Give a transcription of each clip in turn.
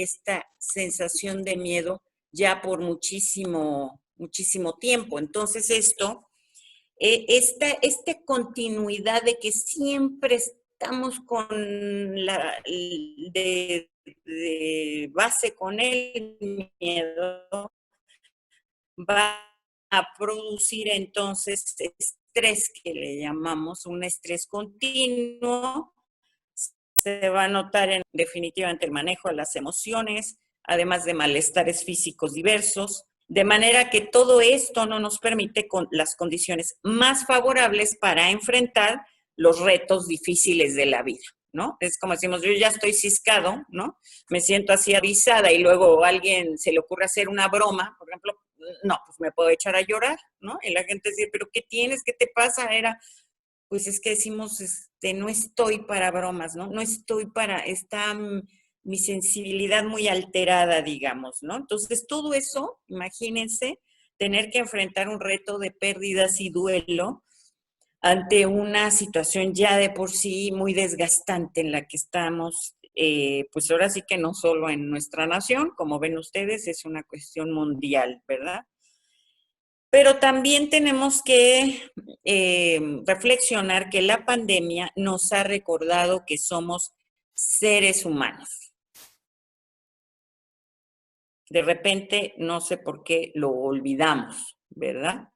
esta sensación de miedo ya por muchísimo tiempo. Entonces esta continuidad de que siempre estamos con de base con el miedo, va a producir entonces estrés, que le llamamos un estrés continuo. Se va a notar definitivamente el manejo de las emociones, además de malestares físicos diversos, de manera que todo esto no nos permite con las condiciones más favorables para enfrentar los retos difíciles de la vida, ¿no? Es como decimos, yo ya estoy ciscado, ¿no? Me siento así avisada y luego a alguien se le ocurre hacer una broma, por ejemplo, no, pues me puedo echar a llorar, ¿no? Y la gente dice, ¿pero qué tienes? ¿Qué te pasa? Pues es que decimos, no estoy para bromas, ¿no? No estoy para, está mi sensibilidad muy alterada, digamos, ¿no? Entonces, todo eso, imagínense, tener que enfrentar un reto de pérdidas y duelo ante una situación ya de por sí muy desgastante en la que estamos, pues ahora sí que no solo en nuestra nación, como ven ustedes, es una cuestión mundial, ¿verdad? Pero también tenemos que reflexionar que la pandemia nos ha recordado que somos seres humanos. De repente, no sé por qué lo olvidamos, ¿verdad?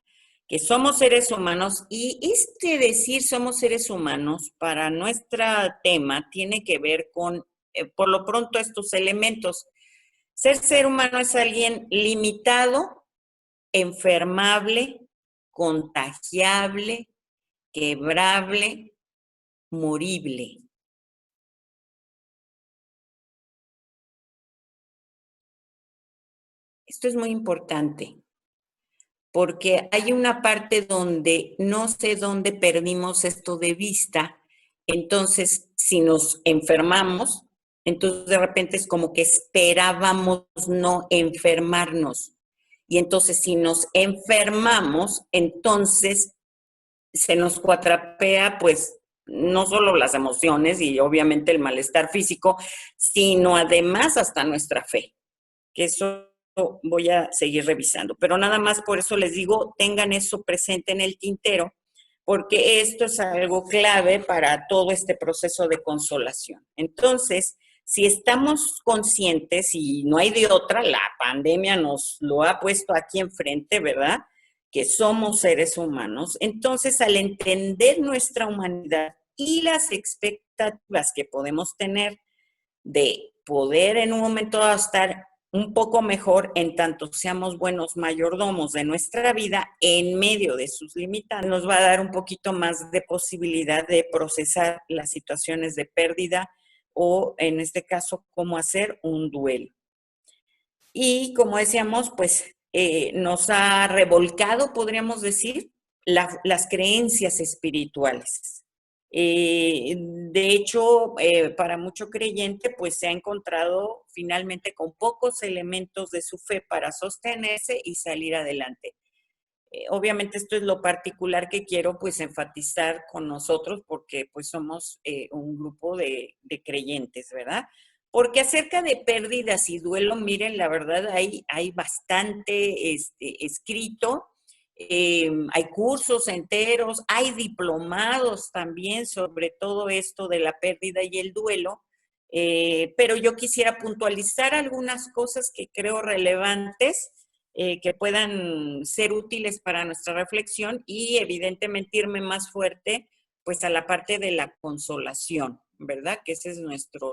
Que somos seres humanos y decir somos seres humanos para nuestro tema tiene que ver con, por lo pronto, estos elementos. Ser humano es alguien limitado, enfermable, contagiable, quebrable, morible. Esto es muy importante porque hay una parte donde no sé dónde perdimos esto de vista. Entonces, si nos enfermamos, entonces de repente es como que esperábamos no enfermarnos. Y entonces si nos enfermamos, entonces se nos cuatrapea, pues, no solo las emociones y obviamente el malestar físico, sino además hasta nuestra fe, que eso voy a seguir revisando. Pero nada más por eso les digo, tengan eso presente en el tintero, porque esto es algo clave para todo este proceso de consolación. Entonces, si estamos conscientes y no hay de otra, la pandemia nos lo ha puesto aquí enfrente, ¿verdad? Que somos seres humanos. Entonces, al entender nuestra humanidad y las expectativas que podemos tener de poder en un momento dado estar un poco mejor en tanto seamos buenos mayordomos de nuestra vida en medio de sus limitantes, nos va a dar un poquito más de posibilidad de procesar las situaciones de pérdida o en este caso, cómo hacer un duelo. Y como decíamos, pues nos ha revolcado, podríamos decir, las creencias espirituales. De hecho, para mucho creyente, pues se ha encontrado finalmente con pocos elementos de su fe para sostenerse y salir adelante. Obviamente esto es lo particular que quiero pues enfatizar con nosotros porque pues somos un grupo de creyentes, ¿verdad? Porque acerca de pérdidas y duelo, miren, la verdad hay bastante escrito, hay cursos enteros, hay diplomados también sobre todo esto de la pérdida y el duelo, pero yo quisiera puntualizar algunas cosas que creo relevantes que puedan ser útiles para nuestra reflexión y evidentemente irme más fuerte pues a la parte de la consolación, ¿verdad? Que ese es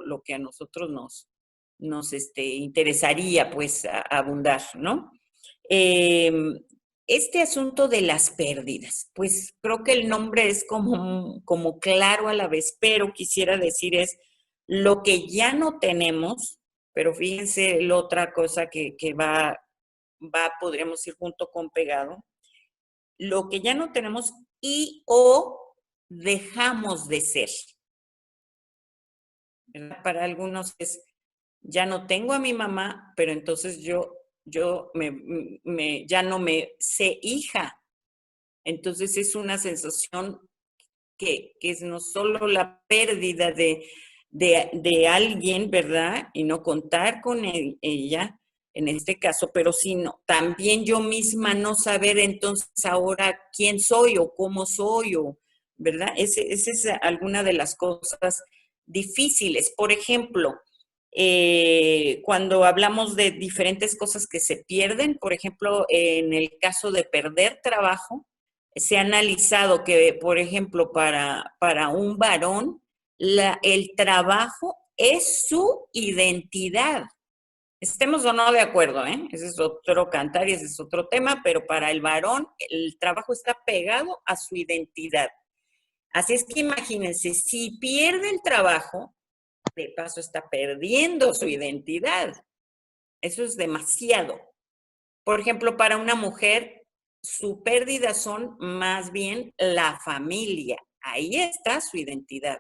lo que a nosotros nos interesaría pues abundar, ¿no? Eh, este asunto de las pérdidas, pues creo que el nombre es como claro a la vez, pero quisiera decir es lo que ya no tenemos, pero fíjense la otra cosa que podríamos ir junto con pegado, lo que ya no tenemos y o dejamos de ser. ¿Verdad? Para algunos es, ya no tengo a mi mamá, pero entonces yo ya no me sé hija. Entonces es una sensación que es no solo la pérdida de alguien, ¿verdad? Y no contar con ella en este caso, pero sino también yo misma no saber entonces ahora quién soy o cómo soy, o, ¿verdad? Esa es alguna de las cosas difíciles. Por ejemplo, cuando hablamos de diferentes cosas que se pierden, por ejemplo, en el caso de perder trabajo, se ha analizado que, por ejemplo, para un varón, el trabajo es su identidad. Estemos o no de acuerdo, ¿eh? Ese es otro cantar y ese es otro tema, pero para el varón el trabajo está pegado a su identidad. Así es que imagínense, si pierde el trabajo, de paso está perdiendo su identidad. Eso es demasiado. Por ejemplo, para una mujer, su pérdida son más bien la familia. Ahí está su identidad.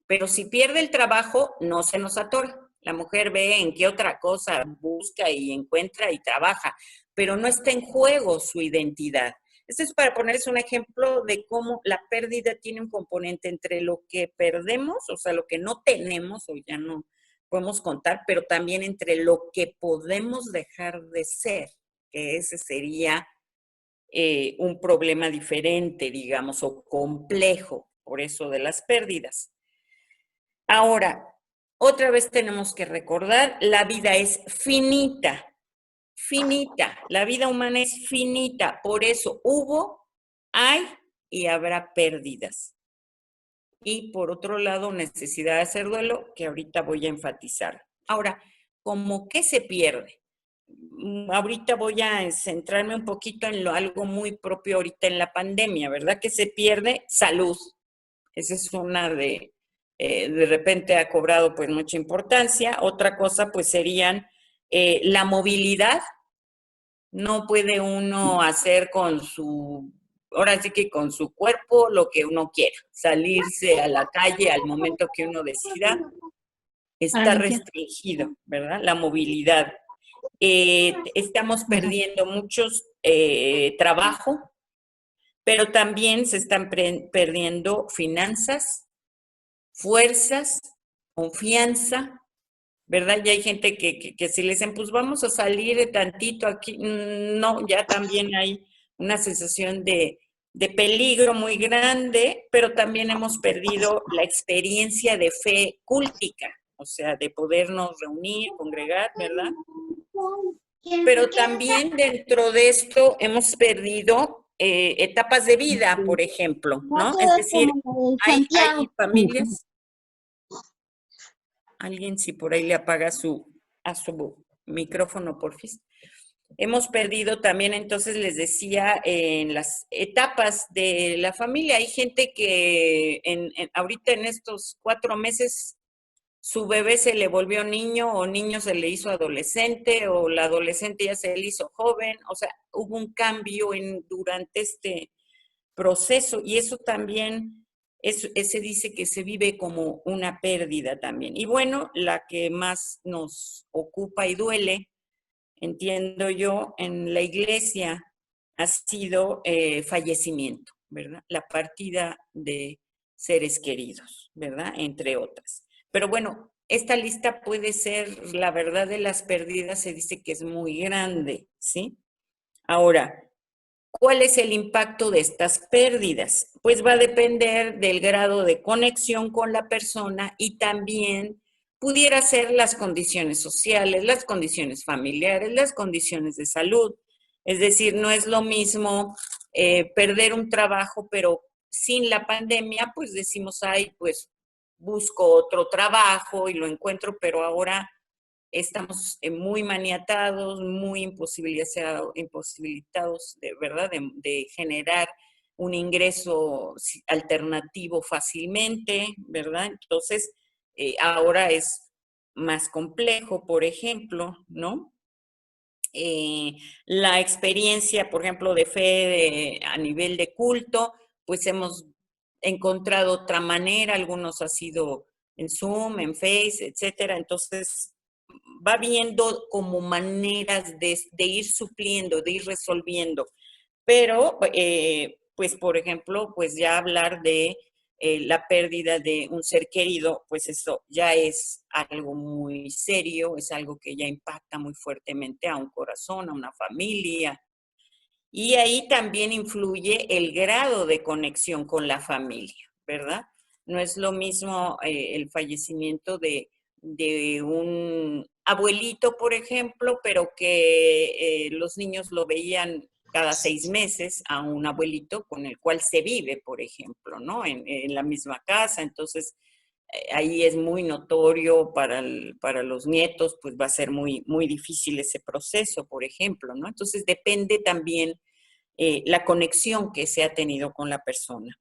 Pero si pierde el trabajo, no se nos atora. La mujer ve en qué otra cosa busca y encuentra y trabaja, pero no está en juego su identidad. Esto es para ponerles un ejemplo de cómo la pérdida tiene un componente entre lo que perdemos, o sea, lo que no tenemos o ya no podemos contar, pero también entre lo que podemos dejar de ser, que ese sería un problema diferente, digamos, o complejo, por eso de las pérdidas. Ahora, otra vez tenemos que recordar, la vida es finita, finita, la vida humana es finita, por eso hubo, hay y habrá pérdidas. Y por otro lado, necesidad de hacer duelo, que ahorita voy a enfatizar. Ahora, ¿cómo qué se pierde? Ahorita voy a centrarme un poquito en algo muy propio ahorita en la pandemia, ¿verdad? Que se pierde salud. Esa es una de repente ha cobrado pues mucha importancia. Otra cosa pues serían la movilidad. No puede uno hacer con su, ahora sí que con su cuerpo lo que uno quiera. Salirse a la calle al momento que uno decida está restringido, ¿verdad? La movilidad. Estamos perdiendo muchos trabajo, pero también se están perdiendo finanzas, fuerzas, confianza, ¿verdad? Ya hay gente que si le dicen, pues vamos a salir tantito aquí, no, ya también hay una sensación de peligro muy grande, pero también hemos perdido la experiencia de fe cúltica, o sea, de podernos reunir, congregar, ¿verdad? Pero también dentro de esto hemos perdido etapas de vida, por ejemplo, ¿no? Es decir, hay familias. Alguien si por ahí le apaga a su micrófono, porfis. Hemos perdido también, entonces les decía, en las etapas de la familia. Hay gente que ahorita en estos 4 meses su bebé se le volvió niño o niño se le hizo adolescente o la adolescente ya se le hizo joven. O sea, hubo un cambio durante este proceso y eso también se dice que se vive como una pérdida también. Y bueno, la que más nos ocupa y duele, entiendo yo, en la iglesia ha sido fallecimiento, ¿verdad? La partida de seres queridos, ¿verdad? Entre otras. Pero bueno, esta lista puede ser, la verdad de las pérdidas se dice que es muy grande, ¿sí? Ahora, ¿cuál es el impacto de estas pérdidas? Pues va a depender del grado de conexión con la persona y también pudiera ser las condiciones sociales, las condiciones familiares, las condiciones de salud. Es decir, no es lo mismo perder un trabajo, pero sin la pandemia, pues decimos, ay, pues busco otro trabajo y lo encuentro, pero ahora estamos muy maniatados, muy imposibilitados de verdad de generar un ingreso alternativo fácilmente, ¿verdad? Entonces, ahora es más complejo, por ejemplo, ¿no? La experiencia, por ejemplo, de fe a nivel de culto, pues hemos encontrado otra manera, algunos ha sido en Zoom, en Face, etcétera. Entonces, va viendo como maneras de ir supliendo, de ir resolviendo. Pero, pues, por ejemplo, pues ya hablar de la pérdida de un ser querido, pues eso ya es algo muy serio, es algo que ya impacta muy fuertemente a un corazón, a una familia. Y ahí también influye el grado de conexión con la familia, ¿verdad? No es lo mismo el fallecimiento de un abuelito, por ejemplo, pero que los niños lo veían cada 6 meses a un abuelito con el cual se vive, por ejemplo, ¿no? En la misma casa. Entonces, ahí es muy notorio para los nietos, pues va a ser muy, muy difícil ese proceso, por ejemplo, ¿no? Entonces, depende también la conexión que se ha tenido con la persona.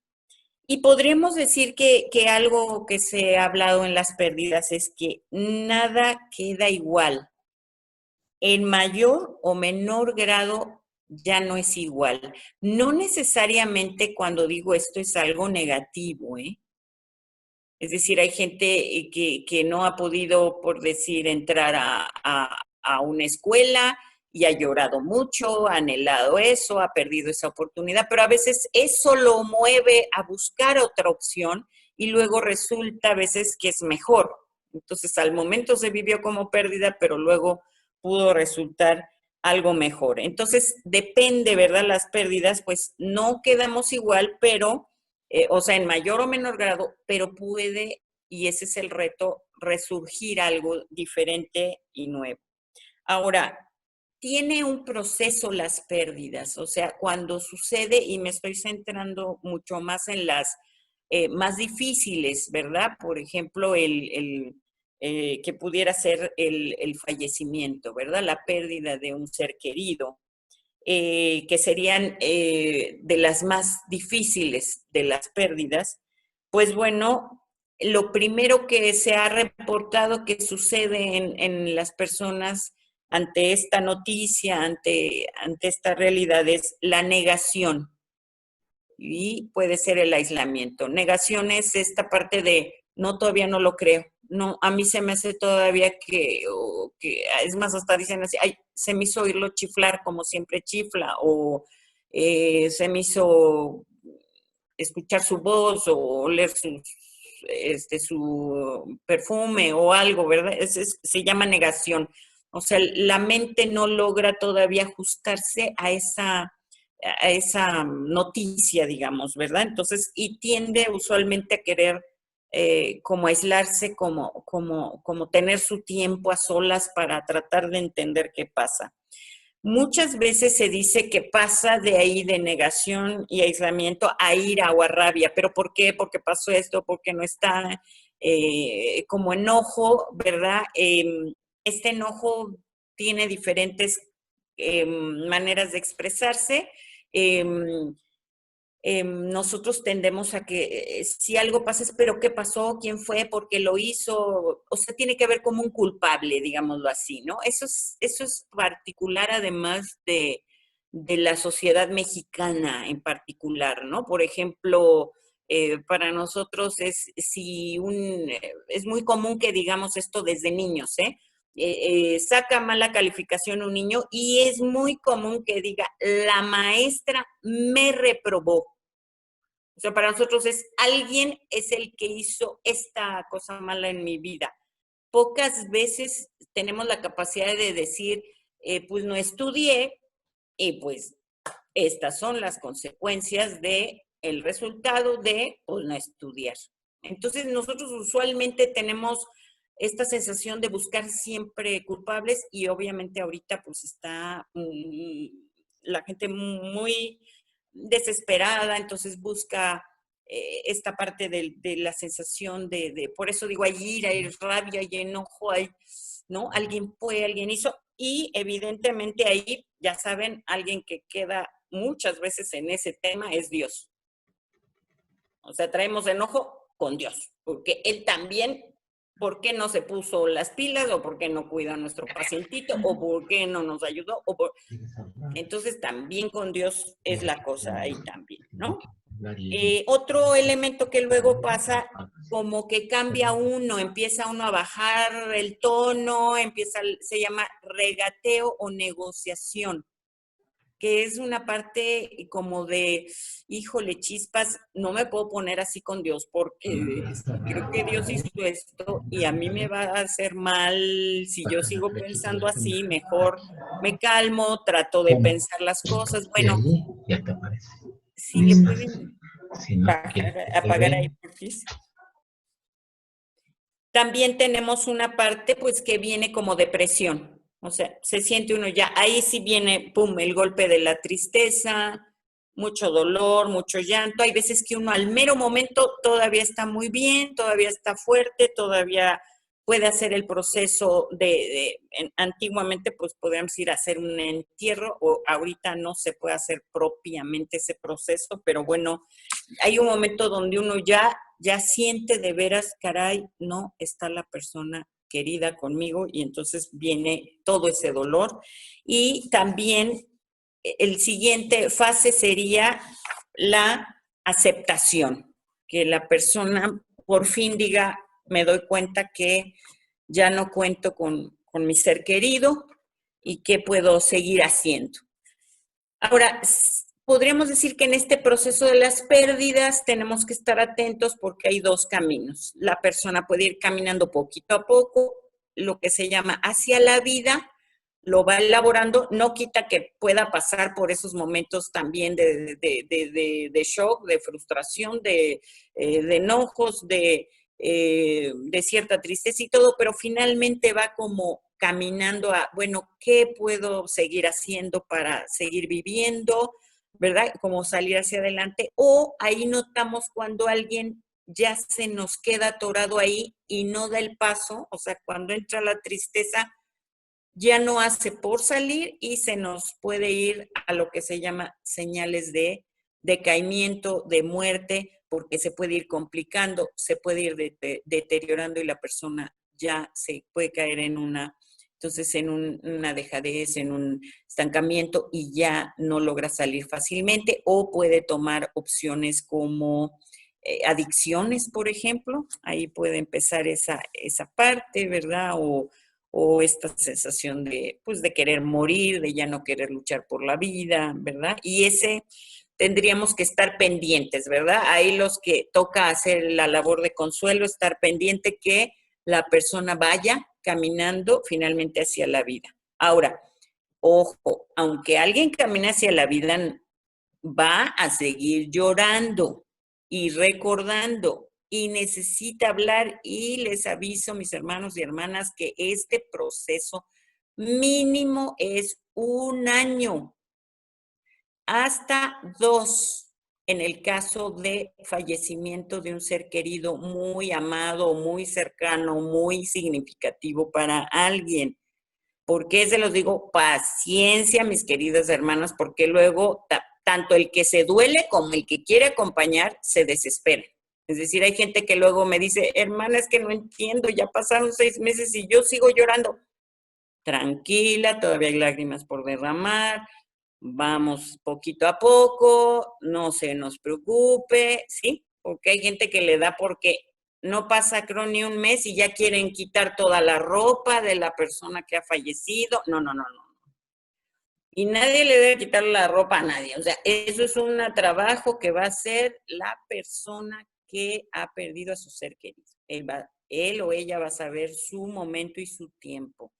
Y podríamos decir que algo que se ha hablado en las pérdidas es que nada queda igual. En mayor o menor grado ya no es igual. No necesariamente cuando digo esto es algo negativo, ¿eh? Es decir, hay gente que no ha podido, por decir, entrar a una escuela y ha llorado mucho, ha anhelado eso, ha perdido esa oportunidad, pero a veces eso lo mueve a buscar otra opción y luego resulta a veces que es mejor. Entonces, al momento se vivió como pérdida, pero luego pudo resultar algo mejor. Entonces, depende, ¿verdad? Las pérdidas, pues no quedamos igual, pero o sea, en mayor o menor grado, pero puede, y ese es el reto, resurgir algo diferente y nuevo. Ahora, tiene un proceso las pérdidas, o sea, cuando sucede, y me estoy centrando mucho más en las más difíciles, ¿verdad? Por ejemplo, que pudiera ser el fallecimiento, ¿verdad? La pérdida de un ser querido que serían de las más difíciles de las pérdidas, pues bueno, lo primero que se ha reportado que sucede en las personas ante esta noticia, ante esta realidad, es la negación y puede ser el aislamiento. Negación es esta parte de no, todavía no lo creo. No, a mí se me hace todavía que es más, hasta dicen así, ay, se me hizo oírlo chiflar como siempre chifla, o se me hizo escuchar su voz o oler su perfume o algo, ¿verdad? Se llama negación. O sea, la mente no logra todavía ajustarse a esa noticia, digamos, ¿verdad? Entonces, y tiende usualmente a querer como aislarse, como tener su tiempo a solas para tratar de entender qué pasa. Muchas veces se dice que pasa de ahí de negación y aislamiento a ira o a rabia, pero ¿por qué? Porque pasó esto, porque no está como enojo, ¿verdad? Este enojo tiene diferentes maneras de expresarse. Eh, nosotros tendemos a que si algo pasa es, pero ¿qué pasó? ¿Quién fue? ¿Por qué lo hizo? O sea, tiene que ver como un culpable, digámoslo así, ¿no? Eso es particular además de la sociedad mexicana en particular, ¿no? Por ejemplo, para nosotros es muy común que digamos esto desde niños, ¿eh? Saca mala calificación un niño y es muy común que diga, la maestra me reprobó. O sea, para nosotros alguien es el que hizo esta cosa mala en mi vida. Pocas veces tenemos la capacidad de decir, pues no estudié y pues estas son las consecuencias de el resultado de pues no estudiar. Entonces nosotros usualmente tenemos esta sensación de buscar siempre culpables y obviamente ahorita pues está la gente muy desesperada, entonces busca esta parte de la sensación por eso digo, hay ira, hay rabia, hay enojo, ¿no? Alguien fue, alguien hizo, y evidentemente ahí, ya saben, alguien que queda muchas veces en ese tema es Dios. O sea, traemos enojo con Dios, porque Él también, ¿por qué no se puso las pilas? ¿O por qué no cuida a nuestro pacientito? ¿O por qué no nos ayudó? Entonces también con Dios es la cosa ahí también, ¿no? Otro elemento que luego pasa, como que cambia uno, empieza uno a bajar el tono, se llama regateo o negociación. que es una parte como de, híjole, chispas, no me puedo poner así con Dios porque creo que Dios hizo esto y a mí me va a hacer mal si yo sigo pensando así, mejor me calmo, trato de Pum. pensar las cosas. Y Bueno, ahí ya te aparece. si le Mismas. pueden Si no quieres que se apagar ahí, vea, porfis. También tenemos una parte pues que viene como depresión, o sea, se siente uno ya, ahí sí viene, pum, el golpe de la tristeza, mucho dolor, mucho llanto. Hay veces que uno al mero momento todavía está muy bien, todavía está fuerte, todavía puede hacer el proceso antiguamente pues podríamos ir a hacer un entierro o ahorita no se puede hacer propiamente ese proceso, pero bueno, hay un momento donde uno ya siente de veras, caray, no está la persona querida conmigo y entonces viene todo ese dolor. Y también el siguiente fase sería la aceptación, que la persona por fin diga, me doy cuenta que ya no cuento con mi ser querido y qué puedo seguir haciendo. Ahora, podríamos decir que en este proceso de las pérdidas tenemos que estar atentos porque hay dos caminos. La persona puede ir caminando poquito a poco, lo que se llama hacia la vida, lo va elaborando, no quita que pueda pasar por esos momentos también de shock, de frustración, de enojos, de cierta tristeza y todo, pero finalmente va como caminando a, bueno, ¿qué puedo seguir haciendo para seguir viviendo? ¿Verdad? Como salir hacia adelante. O ahí notamos cuando alguien ya se nos queda atorado ahí y no da el paso, o sea, cuando entra la tristeza, ya no hace por salir y se nos puede ir a lo que se llama señales de decaimiento, de muerte, porque se puede ir complicando, se puede ir deteriorando y la persona ya se puede caer en entonces una dejadez, en un estancamiento y ya no logra salir fácilmente o puede tomar opciones como adicciones, por ejemplo, ahí puede empezar esa parte, ¿verdad? O esta sensación de, pues, de querer morir, de ya no querer luchar por la vida, ¿verdad? Y ese tendríamos que estar pendientes, ¿verdad? Ahí los que toca hacer la labor de consuelo, estar pendiente que la persona vaya caminando finalmente hacia la vida. Ahora, ojo, aunque alguien camine hacia la vida, va a seguir llorando y recordando y necesita hablar y les aviso, mis hermanos y hermanas, que este proceso mínimo es 1 año, hasta 2, en el caso de fallecimiento de un ser querido muy amado, muy cercano, muy significativo para alguien. ¿Por qué se los digo? Paciencia, mis queridas hermanas, porque luego tanto el que se duele como el que quiere acompañar se desespera. Es decir, hay gente que luego me dice, hermana, es que no entiendo, ya pasaron 6 meses y yo sigo llorando. Tranquila, todavía hay lágrimas por derramar, vamos poquito a poco, no se nos preocupe, ¿sí? Porque hay gente que le da porque no pasa creo ni un mes y ya quieren quitar toda la ropa de la persona que ha fallecido. No, no, no, no. Y nadie le debe quitar la ropa a nadie. O sea, eso es un trabajo que va a hacer la persona que ha perdido a su ser querido. Él o ella va a saber su momento y su tiempo,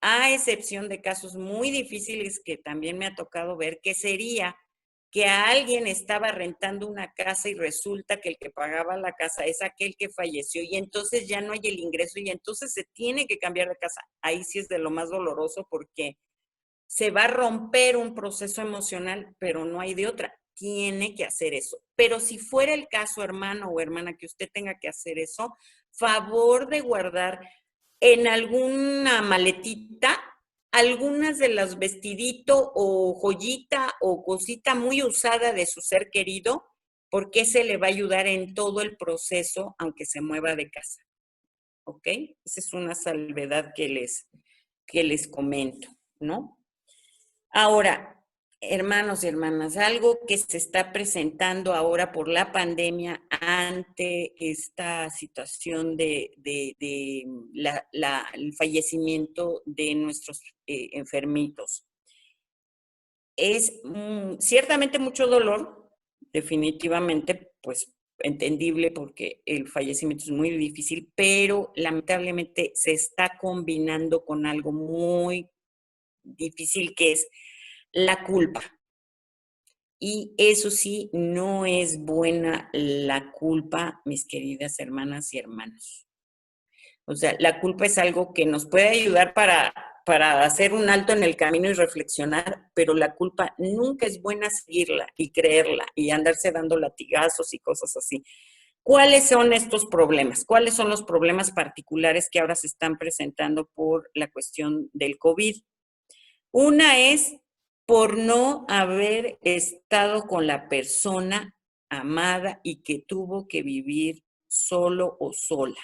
a excepción de casos muy difíciles que también me ha tocado ver, que sería que a alguien estaba rentando una casa y resulta que el que pagaba la casa es aquel que falleció y entonces ya no hay el ingreso y entonces se tiene que cambiar de casa. Ahí sí es de lo más doloroso porque se va a romper un proceso emocional, pero no hay de otra. Tiene que hacer eso. Pero si fuera el caso, hermano o hermana, que usted tenga que hacer eso, favor de guardar en alguna maletita algunas de las vestidito o joyita o cosita muy usada de su ser querido, porque se le va a ayudar en todo el proceso, aunque se mueva de casa. ¿Ok? Esa es una salvedad que les comento, ¿no? Ahora, hermanos y hermanas, algo que se está presentando ahora por la pandemia ante esta situación de el fallecimiento de nuestros enfermitos. es ciertamente mucho dolor, definitivamente, pues entendible porque el fallecimiento es muy difícil, pero lamentablemente se está combinando con algo muy difícil que es la culpa. Y eso sí, no es buena la culpa, mis queridas hermanas y hermanos. O sea, la culpa es algo que nos puede ayudar para hacer un alto en el camino y reflexionar, pero la culpa nunca es buena seguirla y creerla y andarse dando latigazos y cosas así. ¿Cuáles son estos problemas? ¿Cuáles son los problemas particulares que ahora se están presentando por la cuestión del COVID? Una es por no haber estado con la persona amada y que tuvo que vivir solo o sola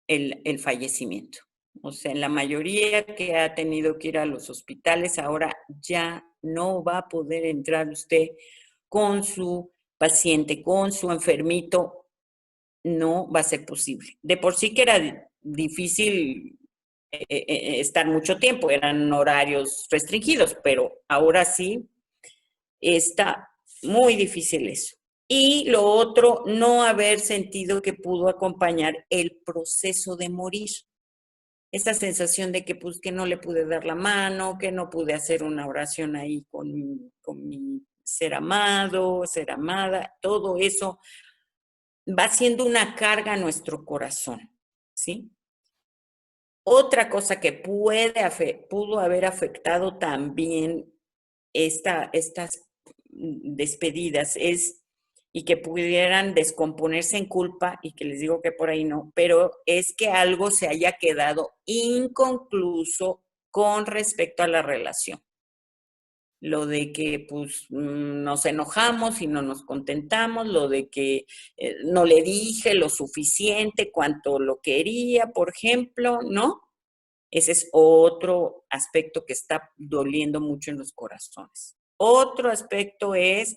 el fallecimiento. O sea, en la mayoría que ha tenido que ir a los hospitales, ahora ya no va a poder entrar usted con su paciente, con su enfermito, no va a ser posible. De por sí que era difícil estar mucho tiempo, eran horarios restringidos, pero ahora sí está muy difícil eso. Y lo otro, no haber sentido que pudo acompañar el proceso de morir. Esa sensación de que, pues, que no le pude dar la mano, que no pude hacer una oración ahí con mi ser amado, ser amada, todo eso va siendo una carga a nuestro corazón, ¿sí? Otra cosa que pudo haber afectado también estas despedidas es, y que pudieran descomponerse en culpa, y que les digo que por ahí no, pero es que algo se haya quedado inconcluso con respecto a la relación. Lo de que pues nos enojamos y no nos contentamos, lo de que no le dije lo suficiente, cuanto lo quería, por ejemplo, ¿no? Ese es otro aspecto que está doliendo mucho en los corazones. Otro aspecto es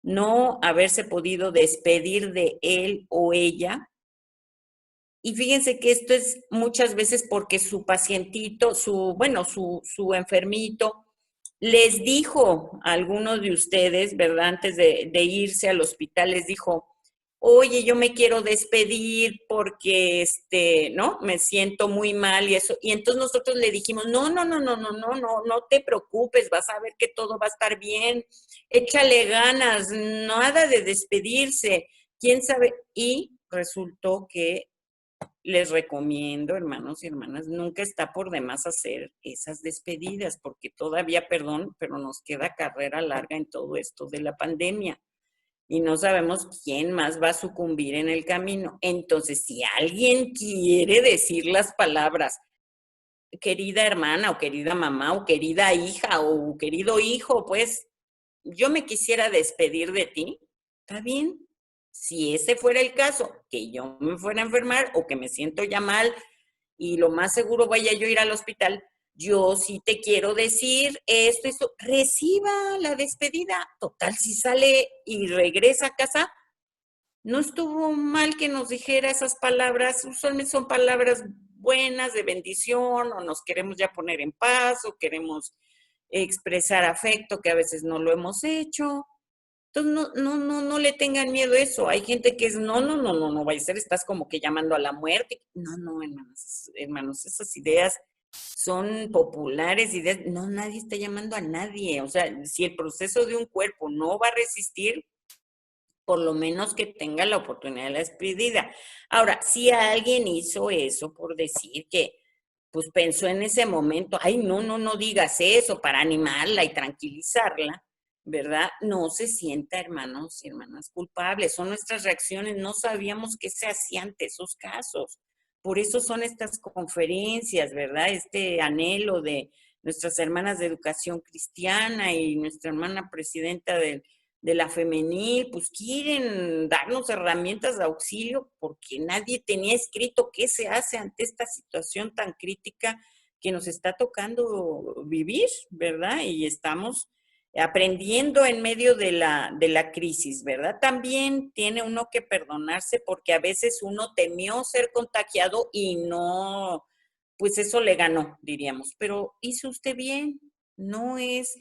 no haberse podido despedir de él o ella. Y fíjense que esto es muchas veces porque su pacientito, su enfermito, les dijo a algunos de ustedes, ¿verdad? Antes de irse al hospital, les dijo, oye, yo me quiero despedir porque, ¿no? Me siento muy mal y eso. Y entonces nosotros le dijimos, no te preocupes, vas a ver que todo va a estar bien, échale ganas, nada de despedirse, quién sabe. Y resultó que les recomiendo, hermanos y hermanas, nunca está por demás hacer esas despedidas, porque todavía, perdón, pero nos queda carrera larga en todo esto de la pandemia y no sabemos quién más va a sucumbir en el camino. Entonces, si alguien quiere decir las palabras, querida hermana o querida mamá o querida hija o querido hijo, pues yo me quisiera despedir de ti, está bien. Si ese fuera el caso, que yo me fuera a enfermar o que me siento ya mal y lo más seguro vaya yo a ir al hospital, yo sí te quiero decir esto, reciba la despedida. Total, si sale y regresa a casa, no estuvo mal que nos dijera esas palabras, usualmente son palabras buenas de bendición, o nos queremos ya poner en paz, o queremos expresar afecto, que a veces no lo hemos hecho. Entonces, no le tengan miedo a eso. Hay gente que es, no, vaya a ser, estás como que llamando a la muerte. No, hermanos, esas ideas son populares, ideas, no, nadie está llamando a nadie. O sea, si el proceso de un cuerpo no va a resistir, por lo menos que tenga la oportunidad de la despedida. Ahora, si alguien hizo eso por decir que, pues pensó en ese momento, ay, no digas eso para animarla y tranquilizarla, ¿verdad? No se sienta, hermanos y hermanas, culpables. Son nuestras reacciones. No sabíamos qué se hacía ante esos casos. Por eso son estas conferencias, ¿verdad? Este anhelo de nuestras hermanas de educación cristiana y nuestra hermana presidenta de la femenil, pues quieren darnos herramientas de auxilio porque nadie tenía escrito qué se hace ante esta situación tan crítica que nos está tocando vivir, ¿verdad? Y estamos aprendiendo en medio de la crisis, ¿verdad? También tiene uno que perdonarse porque a veces uno temió ser contagiado y no, pues eso le ganó, diríamos. Pero hizo usted bien, No es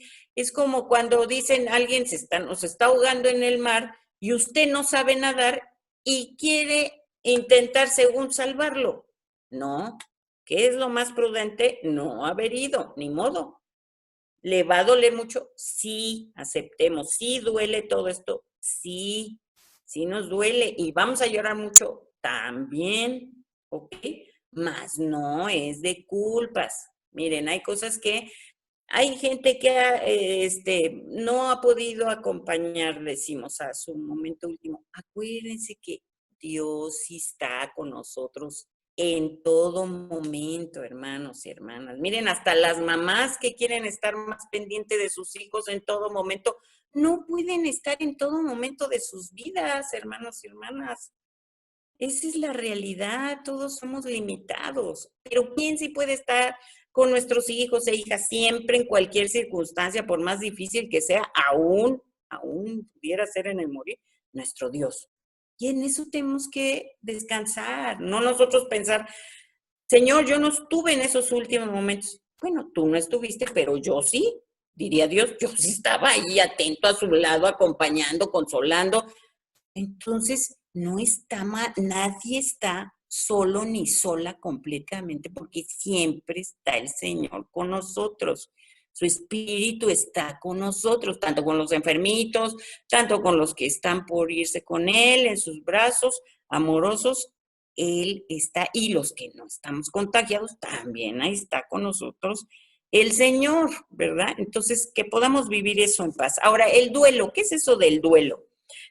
como cuando dicen alguien nos está ahogando en el mar y usted no sabe nadar y quiere intentar según salvarlo. No, ¿qué es lo más prudente? No haber ido, ni modo. ¿Le va a doler mucho? Sí, aceptemos. Sí, duele todo esto. Sí, sí nos duele. ¿Y vamos a llorar mucho? También, ¿ok? Más no es de culpas. Miren, hay cosas que hay gente que no ha podido acompañar, decimos, a su momento último. Acuérdense que Dios sí está con nosotros en todo momento, hermanos y hermanas. Miren, hasta las mamás que quieren estar más pendientes de sus hijos en todo momento, no pueden estar en todo momento de sus vidas, hermanos y hermanas. Esa es la realidad, todos somos limitados, pero ¿quién sí puede estar con nuestros hijos e hijas siempre en cualquier circunstancia, por más difícil que sea, aún pudiera ser en el morir? Nuestro Dios. Y en eso tenemos que descansar, no nosotros pensar, Señor, yo no estuve en esos últimos momentos. Bueno, tú no estuviste, pero yo sí, diría Dios, yo sí estaba ahí atento a su lado, acompañando, consolando. Entonces, no está mal, nadie está solo ni sola completamente, porque siempre está el Señor con nosotros. Su espíritu está con nosotros, tanto con los enfermitos, tanto con los que están por irse con Él en sus brazos amorosos. Él está, y los que no estamos contagiados, también ahí está con nosotros el Señor, ¿verdad? Entonces, que podamos vivir eso en paz. Ahora, el duelo, ¿qué es eso del duelo?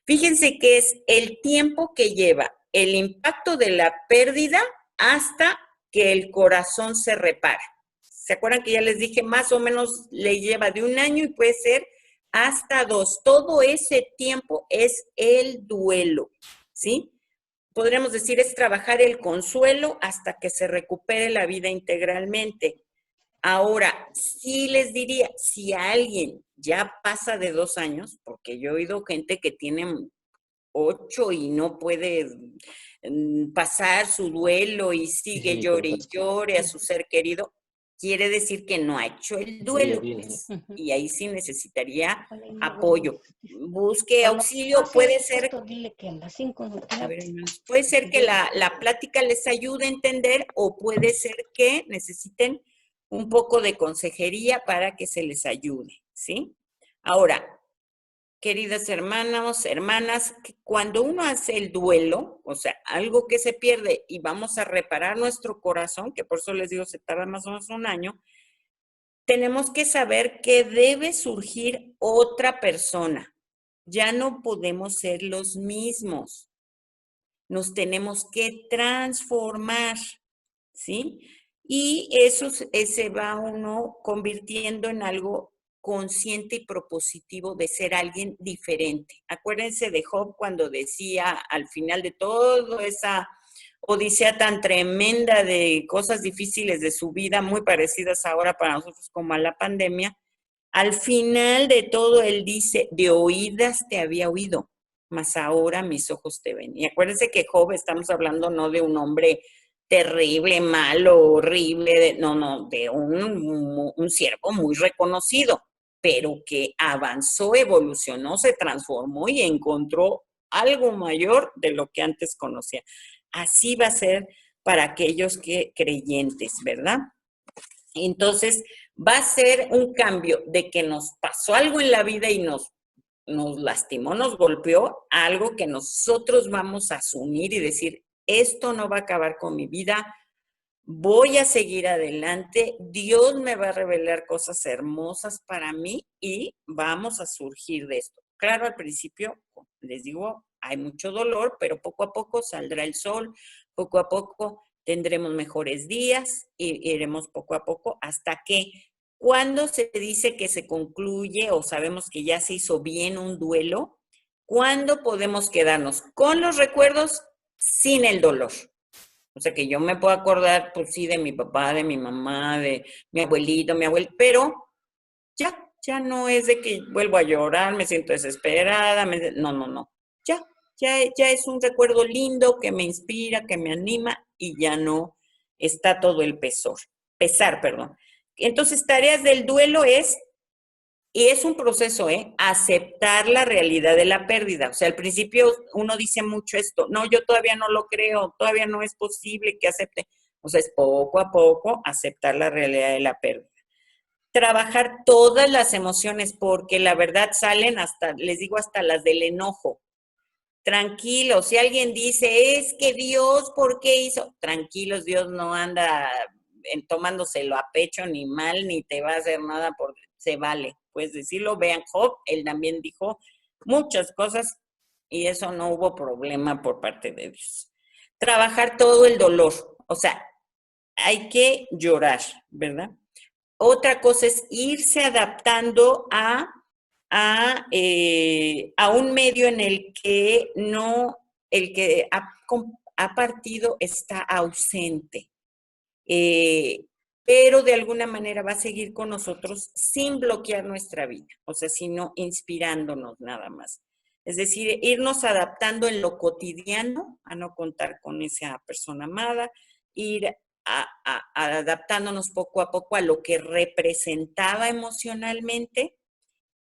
Fíjense que es el tiempo que lleva el impacto de la pérdida hasta que el corazón se repara. ¿Se acuerdan que ya les dije? Más o menos le lleva de 1 año y puede ser hasta 2. Todo ese tiempo es el duelo, ¿sí? Podríamos decir es trabajar el consuelo hasta que se recupere la vida integralmente. Ahora, sí les diría, si alguien ya pasa de 2 años, porque yo he oído gente que tiene 8 y no puede pasar su duelo y sigue Sí, llore y llore a su ser querido, quiere decir que no ha hecho el duelo, pues, y ahí sí necesitaría apoyo. Busque auxilio, puede ser, a ver, puede ser que la plática les ayude a entender o puede ser que necesiten un poco de consejería para que se les ayude, ¿sí? Ahora, queridas hermanos, hermanas, cuando uno hace el duelo, o sea, algo que se pierde y vamos a reparar nuestro corazón, que por eso les digo, se tarda más o menos 1 año, tenemos que saber que debe surgir otra persona. Ya no podemos ser los mismos. Nos tenemos que transformar, ¿sí? Y eso se va uno convirtiendo en algo consciente y propositivo de ser alguien diferente. Acuérdense de Job cuando decía al final de toda esa odisea tan tremenda de cosas difíciles de su vida, muy parecidas ahora para nosotros como a la pandemia, al final de todo él dice, de oídas te había oído, mas ahora mis ojos te ven. Y acuérdense que Job, estamos hablando no de un hombre terrible, malo, horrible, no, de un siervo muy reconocido, pero que avanzó, evolucionó, se transformó y encontró algo mayor de lo que antes conocía. Así va a ser para aquellos que creyentes, ¿verdad? Entonces, va a ser un cambio de que nos pasó algo en la vida y nos lastimó, nos golpeó, algo que nosotros vamos a asumir y decir, esto no va a acabar con mi vida, voy a seguir adelante, Dios me va a revelar cosas hermosas para mí y vamos a surgir de esto. Claro, al principio, les digo, hay mucho dolor, pero poco a poco saldrá el sol, poco a poco tendremos mejores días y iremos poco a poco hasta que cuando se dice que se concluye o sabemos que ya se hizo bien un duelo, ¿cuándo podemos quedarnos con los recuerdos sin el dolor? O sea, que yo me puedo acordar, pues sí, de mi papá, de mi mamá, de mi abuelito, mi abuelo, pero ya no es de que vuelvo a llorar, me siento desesperada, no. Ya es un recuerdo lindo que me inspira, que me anima y ya no está todo el pesar, perdón. Entonces, tareas del duelo es, y es un proceso, aceptar la realidad de la pérdida. O sea, al principio uno dice mucho esto, no, yo todavía no lo creo, todavía no es posible que acepte. O sea, es poco a poco aceptar la realidad de la pérdida. Trabajar todas las emociones, porque la verdad salen hasta, les digo, hasta las del enojo. Tranquilo, si alguien dice, es que Dios, ¿por qué hizo? Tranquilos, Dios no anda tomándoselo a pecho ni mal, ni te va a hacer nada, porque se vale. Pues decirlo, vean Job, él también dijo muchas cosas y eso no hubo problema por parte de Dios. Trabajar todo el dolor, o sea, hay que llorar, ¿verdad? Otra cosa es irse adaptando a un medio en el que no, el que ha partido está ausente, pero de alguna manera va a seguir con nosotros sin bloquear nuestra vida, o sea, sino inspirándonos nada más. Es decir, irnos adaptando en lo cotidiano a no contar con esa persona amada, ir adaptándonos poco a poco a lo que representaba emocionalmente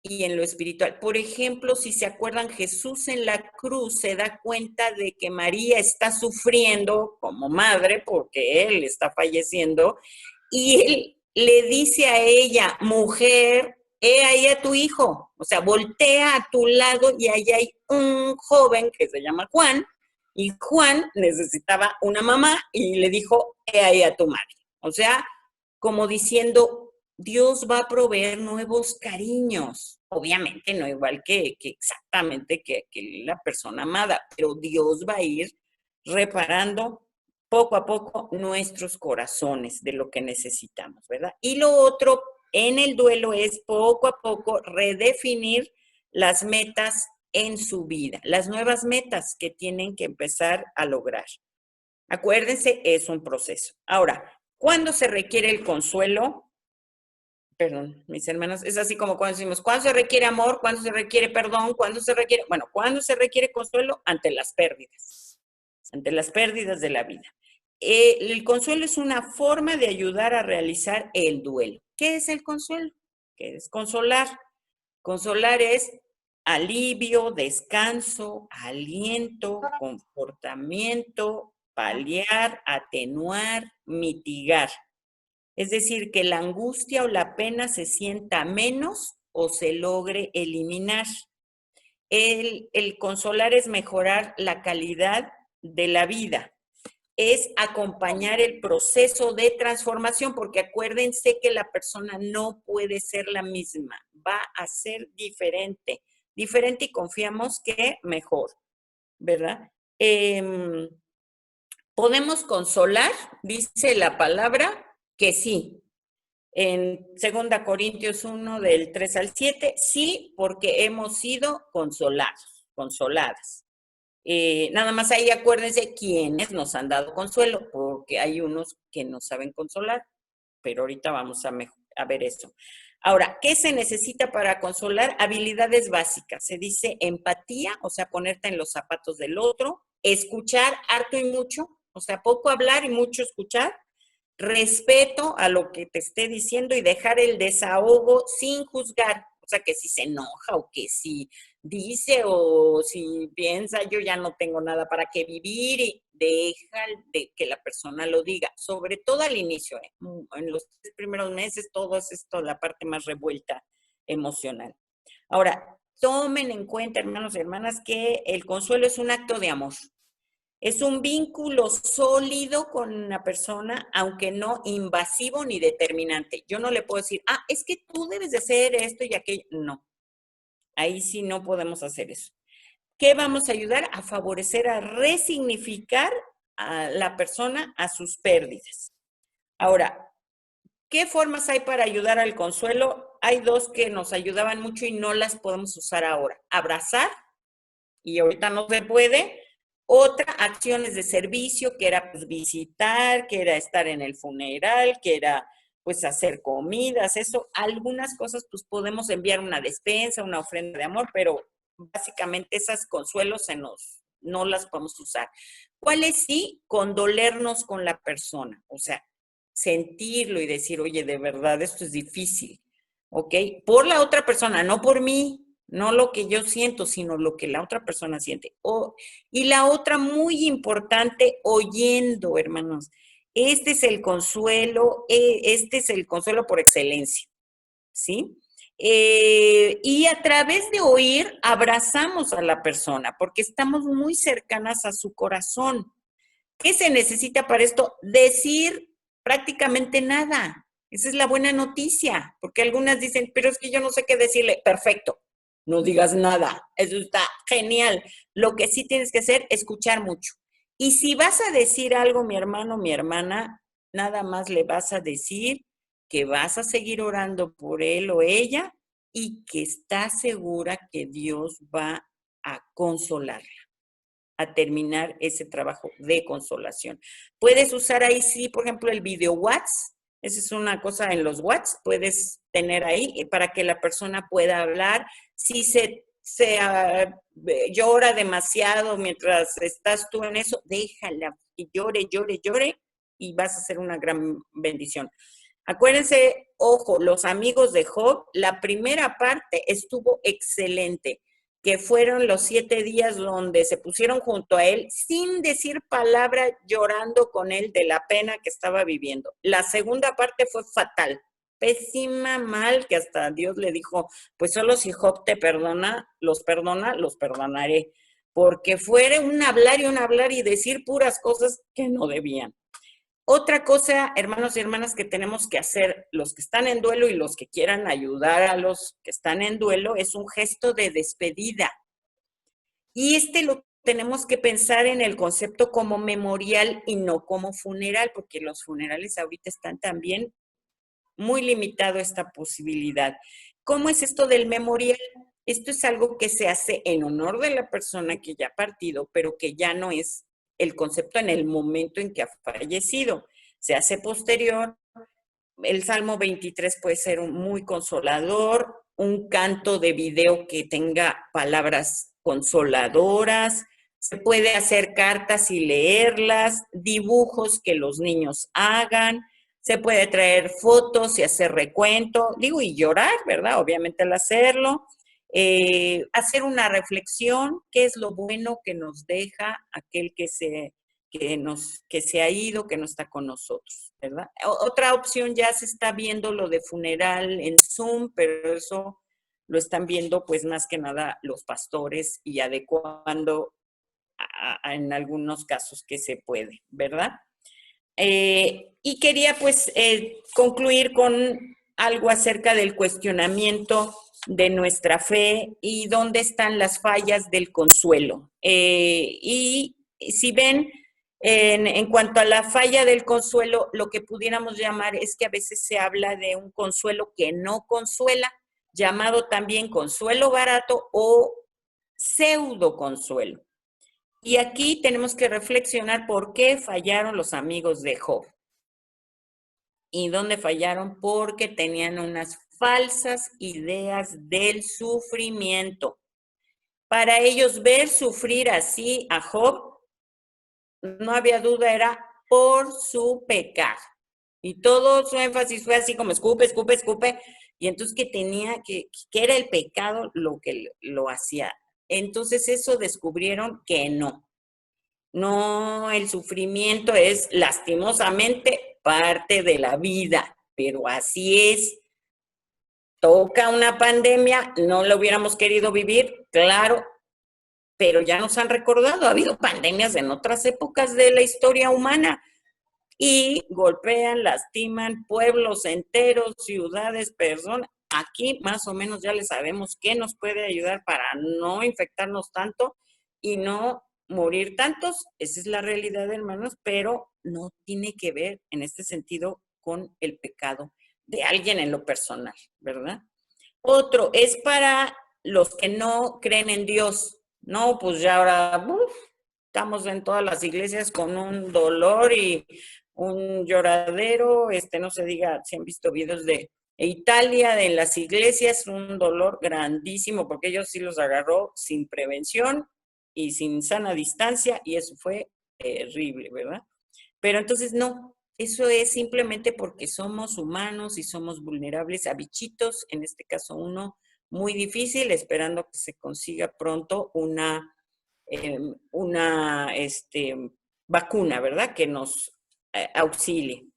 y en lo espiritual. Por ejemplo, si se acuerdan, Jesús en la cruz se da cuenta de que María está sufriendo como madre porque él está falleciendo y él le dice a ella, mujer, he ahí a tu hijo. O sea, voltea a tu lado y ahí hay un joven que se llama Juan y Juan necesitaba una mamá y le dijo, he ahí a tu madre. O sea, como diciendo, Dios va a proveer nuevos cariños. Obviamente no igual que exactamente que la persona amada, pero Dios va a ir reparando poco a poco nuestros corazones de lo que necesitamos, ¿verdad? Y lo otro en el duelo es poco a poco redefinir las metas en su vida, las nuevas metas que tienen que empezar a lograr. Acuérdense, es un proceso. Ahora, ¿cuándo se requiere el consuelo? Perdón, mis hermanos, es así como cuando decimos, ¿cuándo se requiere amor? ¿Cuándo se requiere perdón? ¿Cuándo se requiere? Bueno, ¿cuándo se requiere consuelo? Ante las pérdidas de la vida. El consuelo es una forma de ayudar a realizar el duelo. ¿Qué es el consuelo? ¿Qué es consolar? Consolar es alivio, descanso, aliento, comportamiento, paliar, atenuar, mitigar. Es decir, que la angustia o la pena se sienta menos o se logre eliminar. El consolar es mejorar la calidad de la vida, es acompañar el proceso de transformación, porque acuérdense que la persona no puede ser la misma, va a ser diferente, diferente y confiamos que mejor, ¿verdad? ¿Podemos consolar? Dice la palabra que sí. En 2 Corintios 1, del 3 al 7, sí, porque hemos sido consolados, consoladas. Nada más ahí acuérdense quiénes nos han dado consuelo, porque hay unos que no saben consolar, pero ahorita vamos a ver eso. Ahora, ¿qué se necesita para consolar? Habilidades básicas. Se dice empatía, o sea, ponerte en los zapatos del otro, escuchar harto y mucho, o sea, poco hablar y mucho escuchar, respeto a lo que te esté diciendo y dejar el desahogo sin juzgar. O sea, que si se enoja o que si dice o si piensa yo ya no tengo nada para qué vivir y deja de que la persona lo diga, sobre todo al inicio, en los 3 primeros meses, todo es esto, la parte más revuelta emocional. Ahora, tomen en cuenta, hermanos y hermanas, que el consuelo es un acto de amor. Es un vínculo sólido con una persona, aunque no invasivo ni determinante. Yo no le puedo decir, es que tú debes de hacer esto y aquello. No, ahí sí no podemos hacer eso. ¿Qué vamos a ayudar? A favorecer, a resignificar a la persona a sus pérdidas. Ahora, ¿qué formas hay para ayudar al consuelo? Hay dos que nos ayudaban mucho y no las podemos usar ahora. Abrazar, y ahorita no se puede. Otra, acciones de servicio, que era pues visitar, que era estar en el funeral, que era pues hacer comidas, eso. Algunas cosas pues podemos enviar una despensa, una ofrenda de amor, pero básicamente esas consuelos no las podemos usar. ¿Cuáles sí? Condolernos con la persona, o sea, sentirlo y decir, oye, de verdad, esto es difícil, ¿ok? Por la otra persona, no por mí, no lo que yo siento, sino lo que la otra persona siente. Y la otra muy importante, oyendo, hermanos. Este es el consuelo por excelencia, ¿sí? Y a través de oír, abrazamos a la persona, porque estamos muy cercanas a su corazón. ¿Qué se necesita para esto? Decir prácticamente nada. Esa es la buena noticia, porque algunas dicen, pero es que yo no sé qué decirle. Perfecto, no digas nada. Eso está genial. Lo que sí tienes que hacer es escuchar mucho. Y si vas a decir algo, mi hermano, mi hermana, nada más le vas a decir que vas a seguir orando por él o ella y que está segura que Dios va a consolarla, a terminar ese trabajo de consolación. Puedes usar ahí, sí, por ejemplo, el video WhatsApp. Esa es una cosa en los WhatsApp. Puedes tener ahí para que la persona pueda hablar. Si llora demasiado mientras estás tú en eso, déjala y llore, llore, llore y vas a hacer una gran bendición. Acuérdense, ojo, los amigos de Job, la primera parte estuvo excelente, que fueron los 7 días donde se pusieron junto a él sin decir palabra, llorando con él de la pena que estaba viviendo. La segunda parte fue fatal, pésima, mal, que hasta Dios le dijo, pues solo si Job te perdona, los perdonaré, porque fue un hablar y decir puras cosas que no debían. Otra cosa, hermanos y hermanas, que tenemos que hacer los que están en duelo y los que quieran ayudar a los que están en duelo, es un gesto de despedida. Y lo tenemos que pensar en el concepto como memorial y no como funeral, porque los funerales ahorita están también muy limitado esta posibilidad. ¿Cómo es esto del memorial? Esto es algo que se hace en honor de la persona que ya ha partido, pero que ya no es el concepto en el momento en que ha fallecido. Se hace posterior. El Salmo 23 puede ser muy consolador, un canto de video que tenga palabras consoladoras, se puede hacer cartas y leerlas, dibujos que los niños hagan, se puede traer fotos y hacer recuento, digo, y llorar, ¿verdad? Obviamente al hacerlo. Hacer una reflexión, qué es lo bueno que nos deja aquel que se ha ido, que no está con nosotros, ¿verdad? Otra opción, ya se está viendo lo de funeral en Zoom, pero eso lo están viendo pues más que nada los pastores y adecuando en algunos casos que se puede, ¿verdad? Y quería pues concluir con algo acerca del cuestionamiento de nuestra fe y dónde están las fallas del consuelo. Y si ven, en cuanto a la falla del consuelo, lo que pudiéramos llamar es que a veces se habla de un consuelo que no consuela, llamado también consuelo barato o pseudo consuelo. Y aquí tenemos que reflexionar por qué fallaron los amigos de Job. ¿Y dónde fallaron? Porque tenían unas falsas ideas del sufrimiento. Para ellos ver sufrir así a Job, no había duda, era por su pecado. Y todo su énfasis fue así como escupe, escupe, escupe. Y entonces que era el pecado lo que lo hacía. Entonces eso descubrieron que no. No, el sufrimiento es lastimosamente parte de la vida, pero así es. Toca una pandemia, no lo hubiéramos querido vivir, claro, pero ya nos han recordado, ha habido pandemias en otras épocas de la historia humana y golpean, lastiman pueblos enteros, ciudades, personas. Aquí más o menos ya les sabemos qué nos puede ayudar para no infectarnos tanto y no morir tantos. Esa es la realidad, hermanos, pero no tiene que ver en este sentido con el pecado de alguien en lo personal, ¿verdad? Otro es para los que no creen en Dios. No, pues ya ahora estamos en todas las iglesias con un dolor y un lloradero, no se diga, si han visto videos de Italia, de las iglesias, un dolor grandísimo, porque ellos sí los agarró sin prevención y sin sana distancia, y eso fue terrible, ¿verdad? Pero entonces no, Eso es simplemente porque somos humanos y somos vulnerables a bichitos, en este caso uno muy difícil, esperando que se consiga pronto una vacuna, ¿verdad? Que nos auxilie.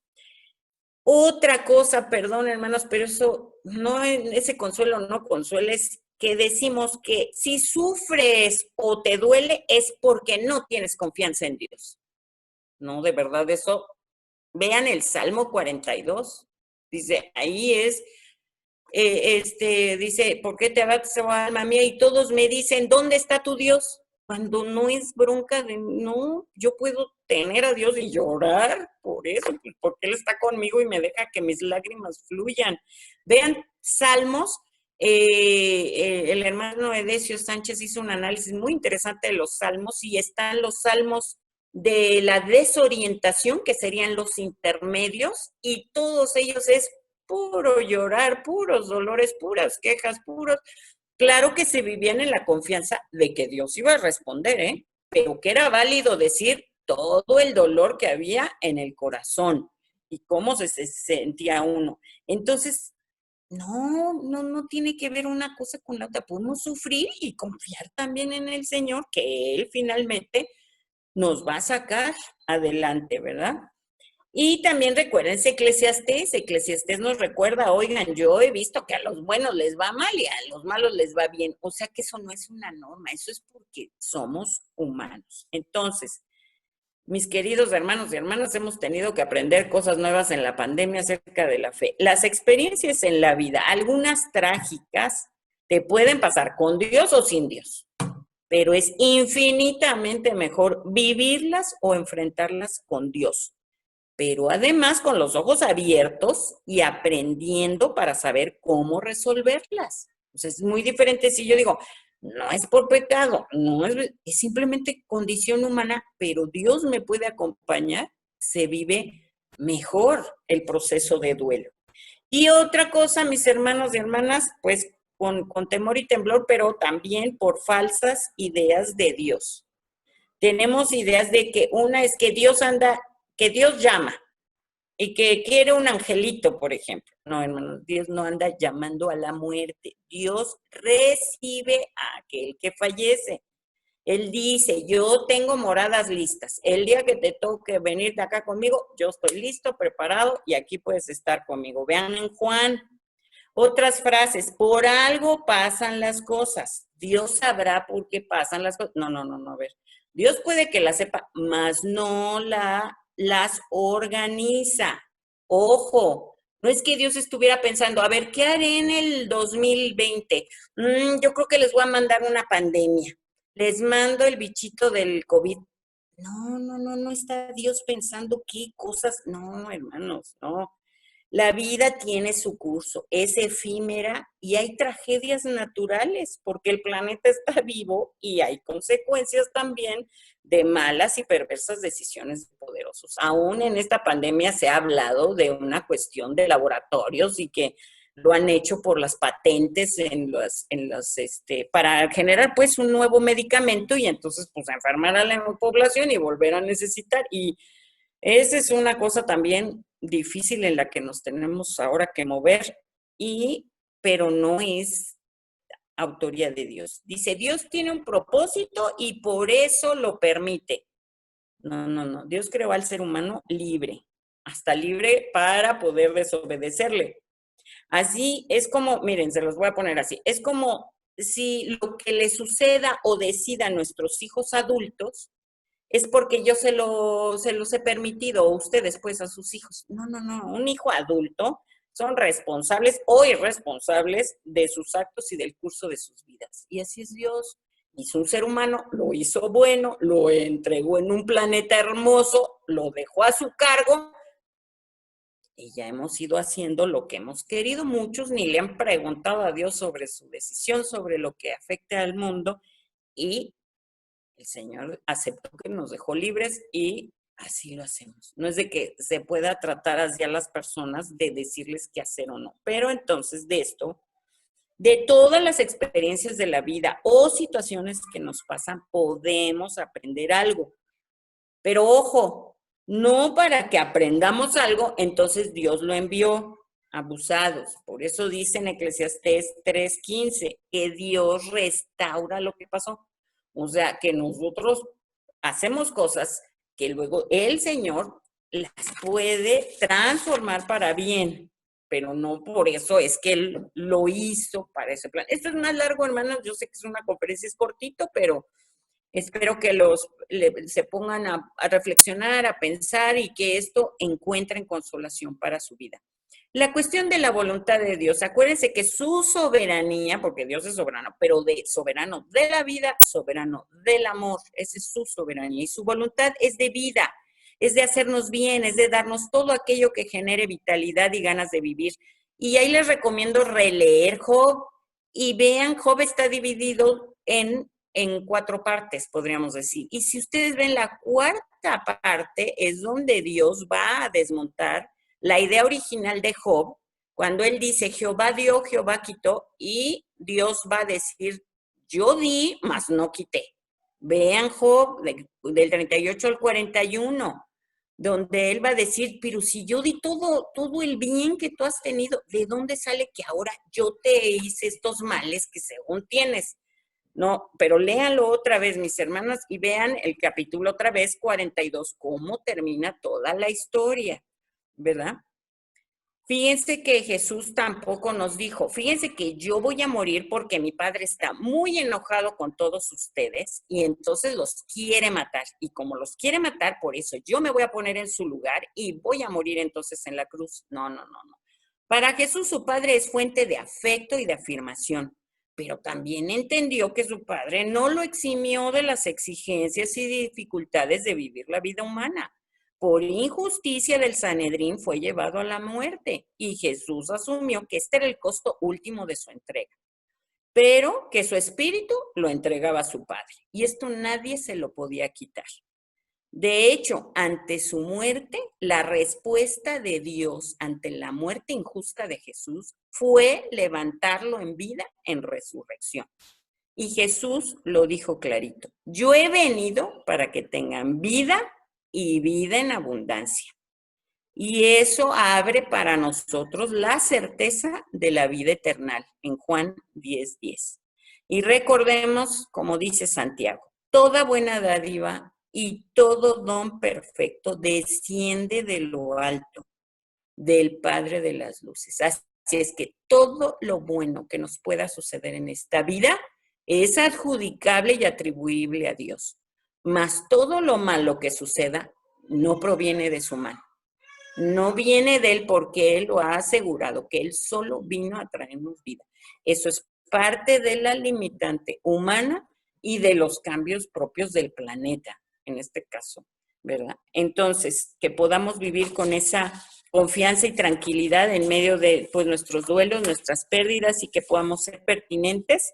Otra cosa, perdón, hermanos, pero eso no, ese consuelo no consuela, es que decimos que si sufres o te duele es porque no tienes confianza en Dios. No, de verdad, eso. Vean el Salmo 42. Dice, ahí es, dice, ¿por qué te abates, oh alma mía? Y todos me dicen, ¿dónde está tu Dios? Cuando no es bronca de, no, yo puedo tener a Dios y llorar por eso, pues porque Él está conmigo y me deja que mis lágrimas fluyan. Vean Salmos, el hermano Edesio Sánchez hizo un análisis muy interesante de los Salmos y están los Salmos de la desorientación, que serían los intermedios, y todos ellos es puro llorar, puros dolores, puras quejas, puros. Claro que se vivían en la confianza de que Dios iba a responder, ¿eh? Pero que era válido decir todo el dolor que había en el corazón y cómo se sentía uno. Entonces, no tiene que ver una cosa con la otra. Podemos sufrir y confiar también en el Señor, que Él finalmente nos va a sacar adelante, ¿verdad? Y también recuérdense Eclesiastés nos recuerda, oigan, yo he visto que a los buenos les va mal y a los malos les va bien. O sea que eso no es una norma, eso es porque somos humanos. Entonces, mis queridos hermanos y hermanas, hemos tenido que aprender cosas nuevas en la pandemia acerca de la fe. Las experiencias en la vida, algunas trágicas, te pueden pasar con Dios o sin Dios, pero es infinitamente mejor vivirlas o enfrentarlas con Dios, pero además con los ojos abiertos y aprendiendo para saber cómo resolverlas. Entonces es muy diferente si yo digo, no es por pecado, no es simplemente condición humana, pero Dios me puede acompañar, se vive mejor el proceso de duelo. Y otra cosa, mis hermanos y hermanas, pues con temor y temblor, pero también por falsas ideas de Dios. Tenemos ideas de que una es que Dios anda, que Dios llama y que quiere un angelito, por ejemplo. No, hermanos, Dios no anda llamando a la muerte. Dios recibe a aquel que fallece. Él dice, yo tengo moradas listas. El día que te toque venir de acá conmigo, yo estoy listo, preparado y aquí puedes estar conmigo. Vean en Juan. Otras frases, por algo pasan las cosas. Dios sabrá por qué pasan las cosas. No, a ver. Dios puede que las sepa, mas no las organiza. Ojo, no es que Dios estuviera pensando, a ver, ¿qué haré en el 2020? Yo creo que les voy a mandar una pandemia. Les mando el bichito del COVID. No está Dios pensando qué cosas. No, hermanos, no. La vida tiene su curso, es efímera y hay tragedias naturales porque el planeta está vivo y hay consecuencias también de malas y perversas decisiones de poderosos. Aún en esta pandemia se ha hablado de una cuestión de laboratorios y que lo han hecho por las patentes para generar pues un nuevo medicamento y entonces pues enfermar a la población y volver a necesitar. Y esa es una cosa también difícil en la que nos tenemos ahora que mover, pero no es autoría de Dios. Dice, Dios tiene un propósito y por eso lo permite. No. Dios creó al ser humano libre, hasta libre para poder desobedecerle. Así es como, miren, se los voy a poner así, es como si lo que le suceda o decida a nuestros hijos adultos es porque yo se los he permitido, o ustedes pues a sus hijos. No, un hijo adulto son responsables o irresponsables de sus actos y del curso de sus vidas. Y así es Dios. Hizo un ser humano, lo hizo bueno, lo entregó en un planeta hermoso, lo dejó a su cargo y ya hemos ido haciendo lo que hemos querido. Muchos ni le han preguntado a Dios sobre su decisión, sobre lo que afecta al mundo y el Señor aceptó que nos dejó libres y así lo hacemos. No es de que se pueda tratar hacia las personas de decirles qué hacer o no, pero entonces de esto, de todas las experiencias de la vida o situaciones que nos pasan, podemos aprender algo. Pero ojo, no para que aprendamos algo, entonces Dios lo envió. Abusados. Por eso dice en Eclesiastés 3:15 que Dios restaura lo que pasó. O sea, que nosotros hacemos cosas que luego el Señor las puede transformar para bien, pero no por eso es que Él lo hizo para ese plan. Esto es más largo, hermanos. Yo sé que es una conferencia, es cortito, pero espero que se pongan a reflexionar, a pensar y que esto encuentren consolación para su vida. La cuestión de la voluntad de Dios, acuérdense que su soberanía, porque Dios es soberano, pero soberano de la vida, soberano del amor, esa es su soberanía. Y su voluntad es de vida, es de hacernos bien, es de darnos todo aquello que genere vitalidad y ganas de vivir. Y ahí les recomiendo releer Job y vean, Job está dividido en 4 partes, podríamos decir. Y si ustedes ven la cuarta parte, es donde Dios va a desmontar la idea original de Job, cuando él dice, Jehová dio, Jehová quitó, y Dios va a decir, yo di, mas no quité. Vean Job del 38 al 41, donde él va a decir, pero si yo di todo el bien que tú has tenido, ¿de dónde sale que ahora yo te hice estos males que según tienes? No, pero léanlo otra vez, mis hermanas, y vean el capítulo otra vez, 42, cómo termina toda la historia, ¿verdad? Fíjense que Jesús tampoco nos dijo, fíjense que yo voy a morir porque mi padre está muy enojado con todos ustedes y entonces los quiere matar. Y como los quiere matar, por eso yo me voy a poner en su lugar y voy a morir entonces en la cruz. No, no, no, no. Para Jesús su padre es fuente de afecto y de afirmación, pero también entendió que su padre no lo eximió de las exigencias y dificultades de vivir la vida humana. Por injusticia del Sanedrín fue llevado a la muerte y Jesús asumió que este era el costo último de su entrega, pero que su espíritu lo entregaba a su Padre y esto nadie se lo podía quitar. De hecho, ante su muerte, la respuesta de Dios ante la muerte injusta de Jesús fue levantarlo en vida en resurrección. Y Jesús lo dijo clarito, yo he venido para que tengan vida y vida en abundancia. Y eso abre para nosotros la certeza de la vida eterna en Juan 10:10. Y recordemos, como dice Santiago, toda buena dádiva y todo don perfecto desciende de lo alto, del Padre de las luces. Así es que todo lo bueno que nos pueda suceder en esta vida es adjudicable y atribuible a Dios. Mas todo lo malo que suceda no proviene de su mano. No viene de Él porque Él lo ha asegurado, que Él solo vino a traernos vida. Eso es parte de la limitante humana y de los cambios propios del planeta, en este caso, ¿verdad? Entonces, que podamos vivir con esa confianza y tranquilidad en medio de pues, nuestros duelos, nuestras pérdidas y que podamos ser pertinentes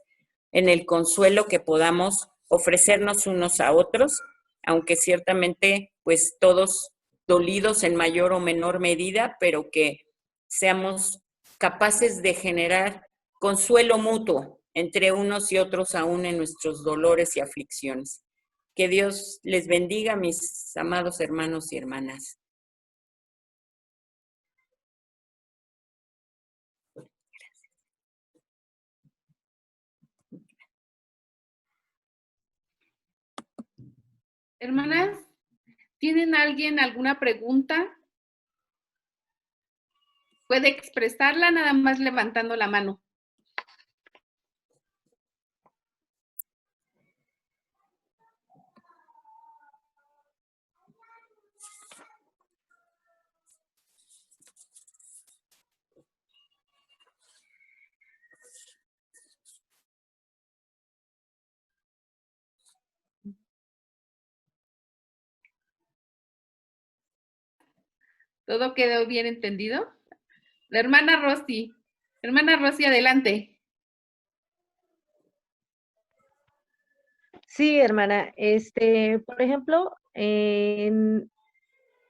en el consuelo que podamos ofrecernos unos a otros, aunque ciertamente pues todos dolidos en mayor o menor medida, pero que seamos capaces de generar consuelo mutuo entre unos y otros aún en nuestros dolores y aflicciones. Que Dios les bendiga, mis amados hermanos y hermanas. Hermanas, ¿tienen alguna pregunta? Puede expresarla nada más levantando la mano. ¿Todo quedó bien entendido? La hermana Rosy. Hermana Rosy, adelante. Sí, hermana. Por ejemplo, en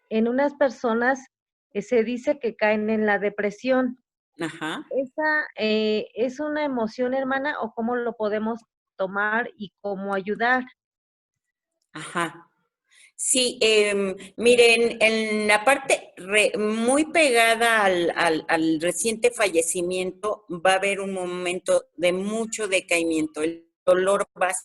unas personas se dice que caen en la depresión. Ajá. ¿Esa es una emoción, hermana, o cómo lo podemos tomar y cómo ayudar? Ajá. Sí, miren, en la parte muy pegada al reciente fallecimiento va a haber un momento de mucho decaimiento. El dolor va a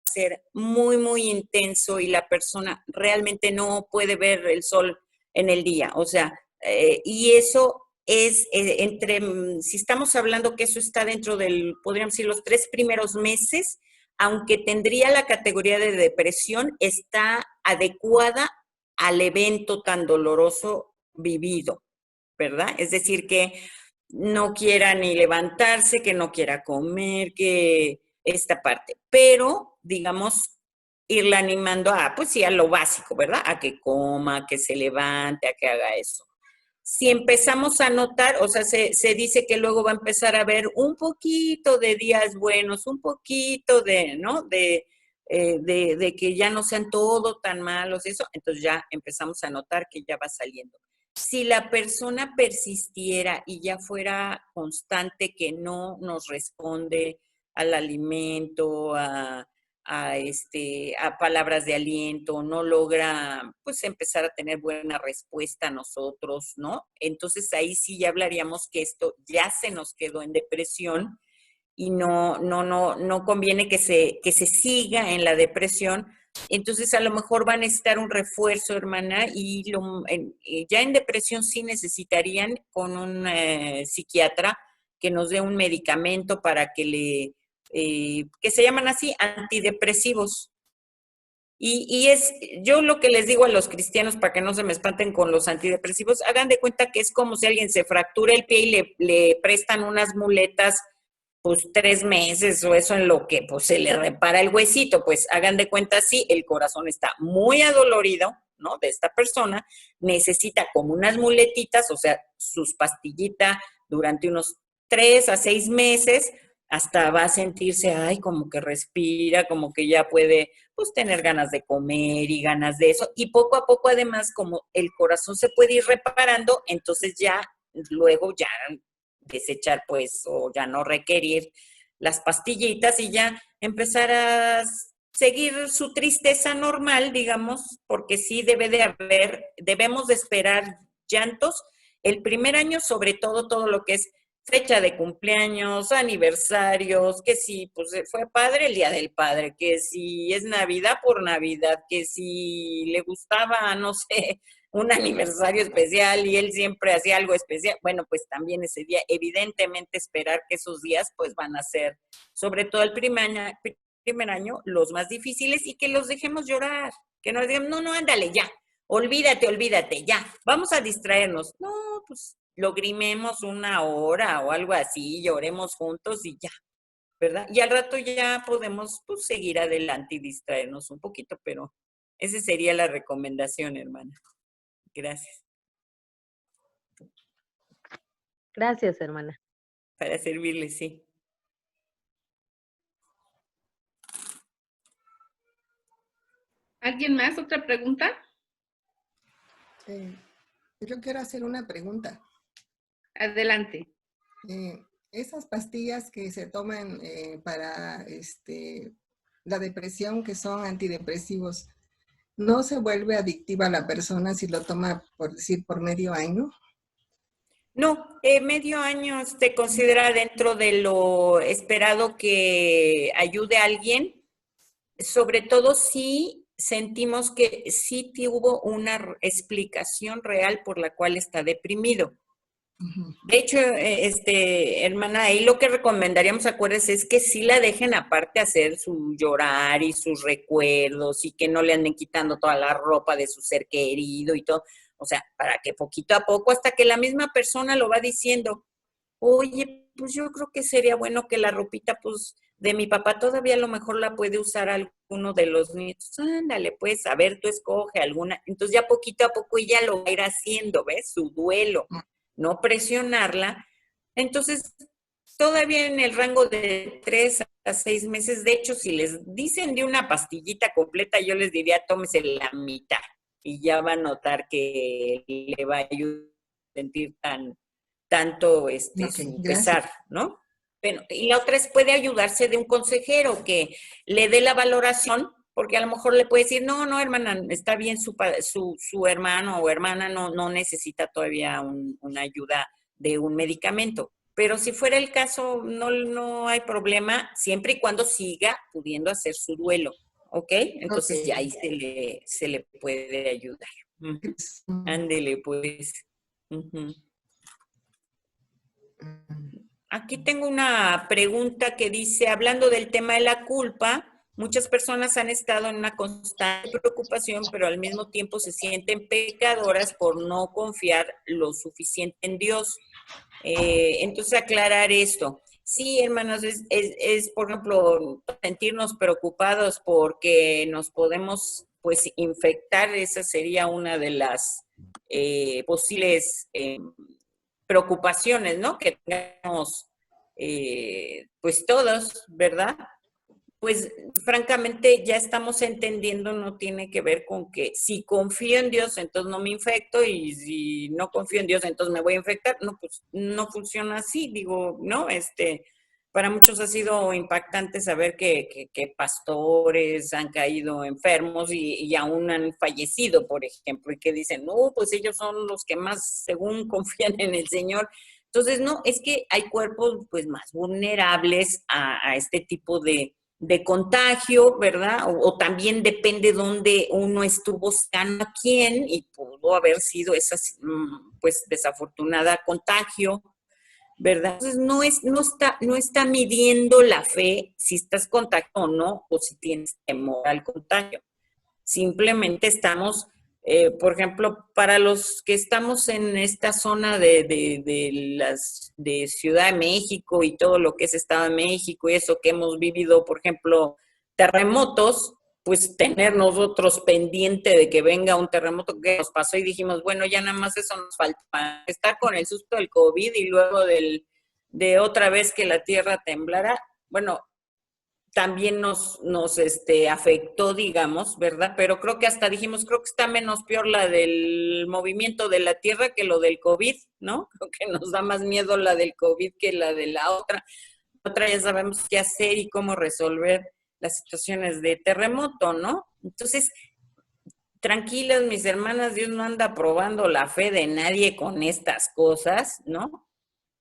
ser muy, muy intenso y la persona realmente no puede ver el sol en el día. O sea, y eso es si estamos hablando que eso está dentro del, podríamos decir, los 3 primeros meses, aunque tendría la categoría de depresión, está adecuada al evento tan doloroso vivido, ¿verdad? Es decir, que no quiera ni levantarse, que no quiera comer, que esta parte. Pero, digamos, irla animando a, pues sí, a lo básico, ¿verdad? A que coma, a que se levante, a que haga eso. Si empezamos a notar, o sea, se dice que luego va a empezar a haber un poquito de días buenos, un poquito de, ¿no? De que ya no sean todo tan malos, eso, entonces ya empezamos a notar que ya va saliendo. Si la persona persistiera y ya fuera constante que no nos responde al alimento, a palabras de aliento, no logra pues empezar a tener buena respuesta a nosotros, ¿no? Entonces ahí sí ya hablaríamos que esto ya se nos quedó en depresión y no conviene que se siga en la depresión. Entonces a lo mejor va a necesitar un refuerzo, hermana, y ya en depresión sí necesitarían con un psiquiatra que nos dé un medicamento para que se llaman así, antidepresivos. Yo lo que les digo a los cristianos para que no se me espanten con los antidepresivos, hagan de cuenta que es como si alguien se fractura el pie y le prestan unas muletas, pues 3 meses o eso en lo que pues se le repara el huesito, pues hagan de cuenta sí, el corazón está muy adolorido, ¿no? De esta persona, necesita como unas muletitas, o sea, sus pastillitas durante unos 3 a 6 meses, hasta va a sentirse, ay, como que respira, como que ya puede, pues, tener ganas de comer y ganas de eso. Y poco a poco, además, como el corazón se puede ir reparando, entonces ya, luego ya desechar, pues, o ya no requerir las pastillitas y ya empezar a seguir su tristeza normal, digamos, porque sí debemos de esperar llantos. El primer año, sobre todo lo que es fecha de cumpleaños, aniversarios, que si pues fue padre el Día del Padre, que si es Navidad por Navidad, que si le gustaba, no sé, un aniversario especial y él siempre hacía algo especial, bueno, pues también ese día, evidentemente esperar que esos días pues van a ser, sobre todo el primer año, los más difíciles y que los dejemos llorar, que no les digamos, no, ándale, ya, olvídate, ya, vamos a distraernos. No, pues logrimemos 1 hora o algo así, lloremos juntos y ya, ¿verdad? Y al rato ya podemos pues, seguir adelante y distraernos un poquito, pero esa sería la recomendación, hermana. Gracias. Gracias, hermana. Para servirle, sí. ¿Alguien más? ¿Otra pregunta? Yo quiero hacer una pregunta. Adelante. Esas pastillas que se toman para la depresión, que son antidepresivos, ¿no se vuelve adictiva la persona si lo toma, por decir, por medio año? No, medio año se considera dentro de lo esperado que ayude a alguien, sobre todo si sentimos que sí hubo una explicación real por la cual está deprimido. De hecho, hermana, ahí lo que recomendaríamos, acuérdense, es que sí la dejen aparte hacer su llorar y sus recuerdos y que no le anden quitando toda la ropa de su ser querido y todo. O sea, para que poquito a poco, hasta que la misma persona lo va diciendo, oye, pues yo creo que sería bueno que la ropita, pues, de mi papá todavía a lo mejor la puede usar alguno de los nietos. Ándale, pues, a ver, tú escoge alguna. Entonces ya poquito a poco ella lo va a ir haciendo, ¿ves? Su duelo. No presionarla. Entonces, todavía en el rango de 3 a 6 meses, de hecho, si les dicen de una pastillita completa, yo les diría, tómese la mitad y ya va a notar que le va a ayudar a sentir tanto su pesar, ¿no? Bueno, y la otra es puede ayudarse de un consejero que le dé la valoración, porque a lo mejor le puede decir, no, no, hermana, está bien su hermano o hermana, no necesita todavía una ayuda de un medicamento. Pero si fuera el caso, no hay problema, siempre y cuando siga pudiendo hacer su duelo, ¿ok? Entonces ya ahí se le puede ayudar. Ándele, pues. Aquí tengo una pregunta que dice, hablando del tema de la culpa, muchas personas han estado en una constante preocupación, pero al mismo tiempo se sienten pecadoras por no confiar lo suficiente en Dios. Entonces, aclarar esto. Sí, hermanos, es, por ejemplo, sentirnos preocupados porque nos podemos, pues, infectar. Esa sería una de las posibles preocupaciones, ¿no? Que tenemos, pues, todos, ¿verdad? Pues francamente ya estamos entendiendo, no tiene que ver con que si confío en Dios, entonces no me infecto, y si no confío en Dios, entonces me voy a infectar. No, pues no funciona así, digo, ¿no? Para muchos ha sido impactante saber que pastores han caído enfermos y aún han fallecido, por ejemplo, y que dicen, no, pues ellos son los que más, según confían en el Señor. Entonces, no, es que hay cuerpos pues más vulnerables a este tipo de contagio, ¿verdad? O también depende dónde uno estuvo cercano a quién y pudo haber sido esa, pues, desafortunada contagio, ¿verdad? Entonces, no está midiendo la fe si estás contagiado o no, o si tienes temor al contagio. Simplemente estamos, por ejemplo, para los que estamos en esta zona de Ciudad de México y todo lo que es Estado de México y eso que hemos vivido, por ejemplo, terremotos, pues tener nosotros pendiente de que venga un terremoto que nos pasó y dijimos, bueno, ya nada más eso nos falta, estar con el susto del COVID y luego de otra vez que la tierra temblara. Bueno, también nos afectó, digamos, ¿verdad? Pero creo que hasta dijimos, creo que está menos peor la del movimiento de la Tierra que lo del COVID, ¿no? Creo que nos da más miedo la del COVID que la de la otra. Otra ya sabemos qué hacer y cómo resolver las situaciones de terremoto, ¿no? Entonces, tranquilas, mis hermanas, Dios no anda probando la fe de nadie con estas cosas, ¿no?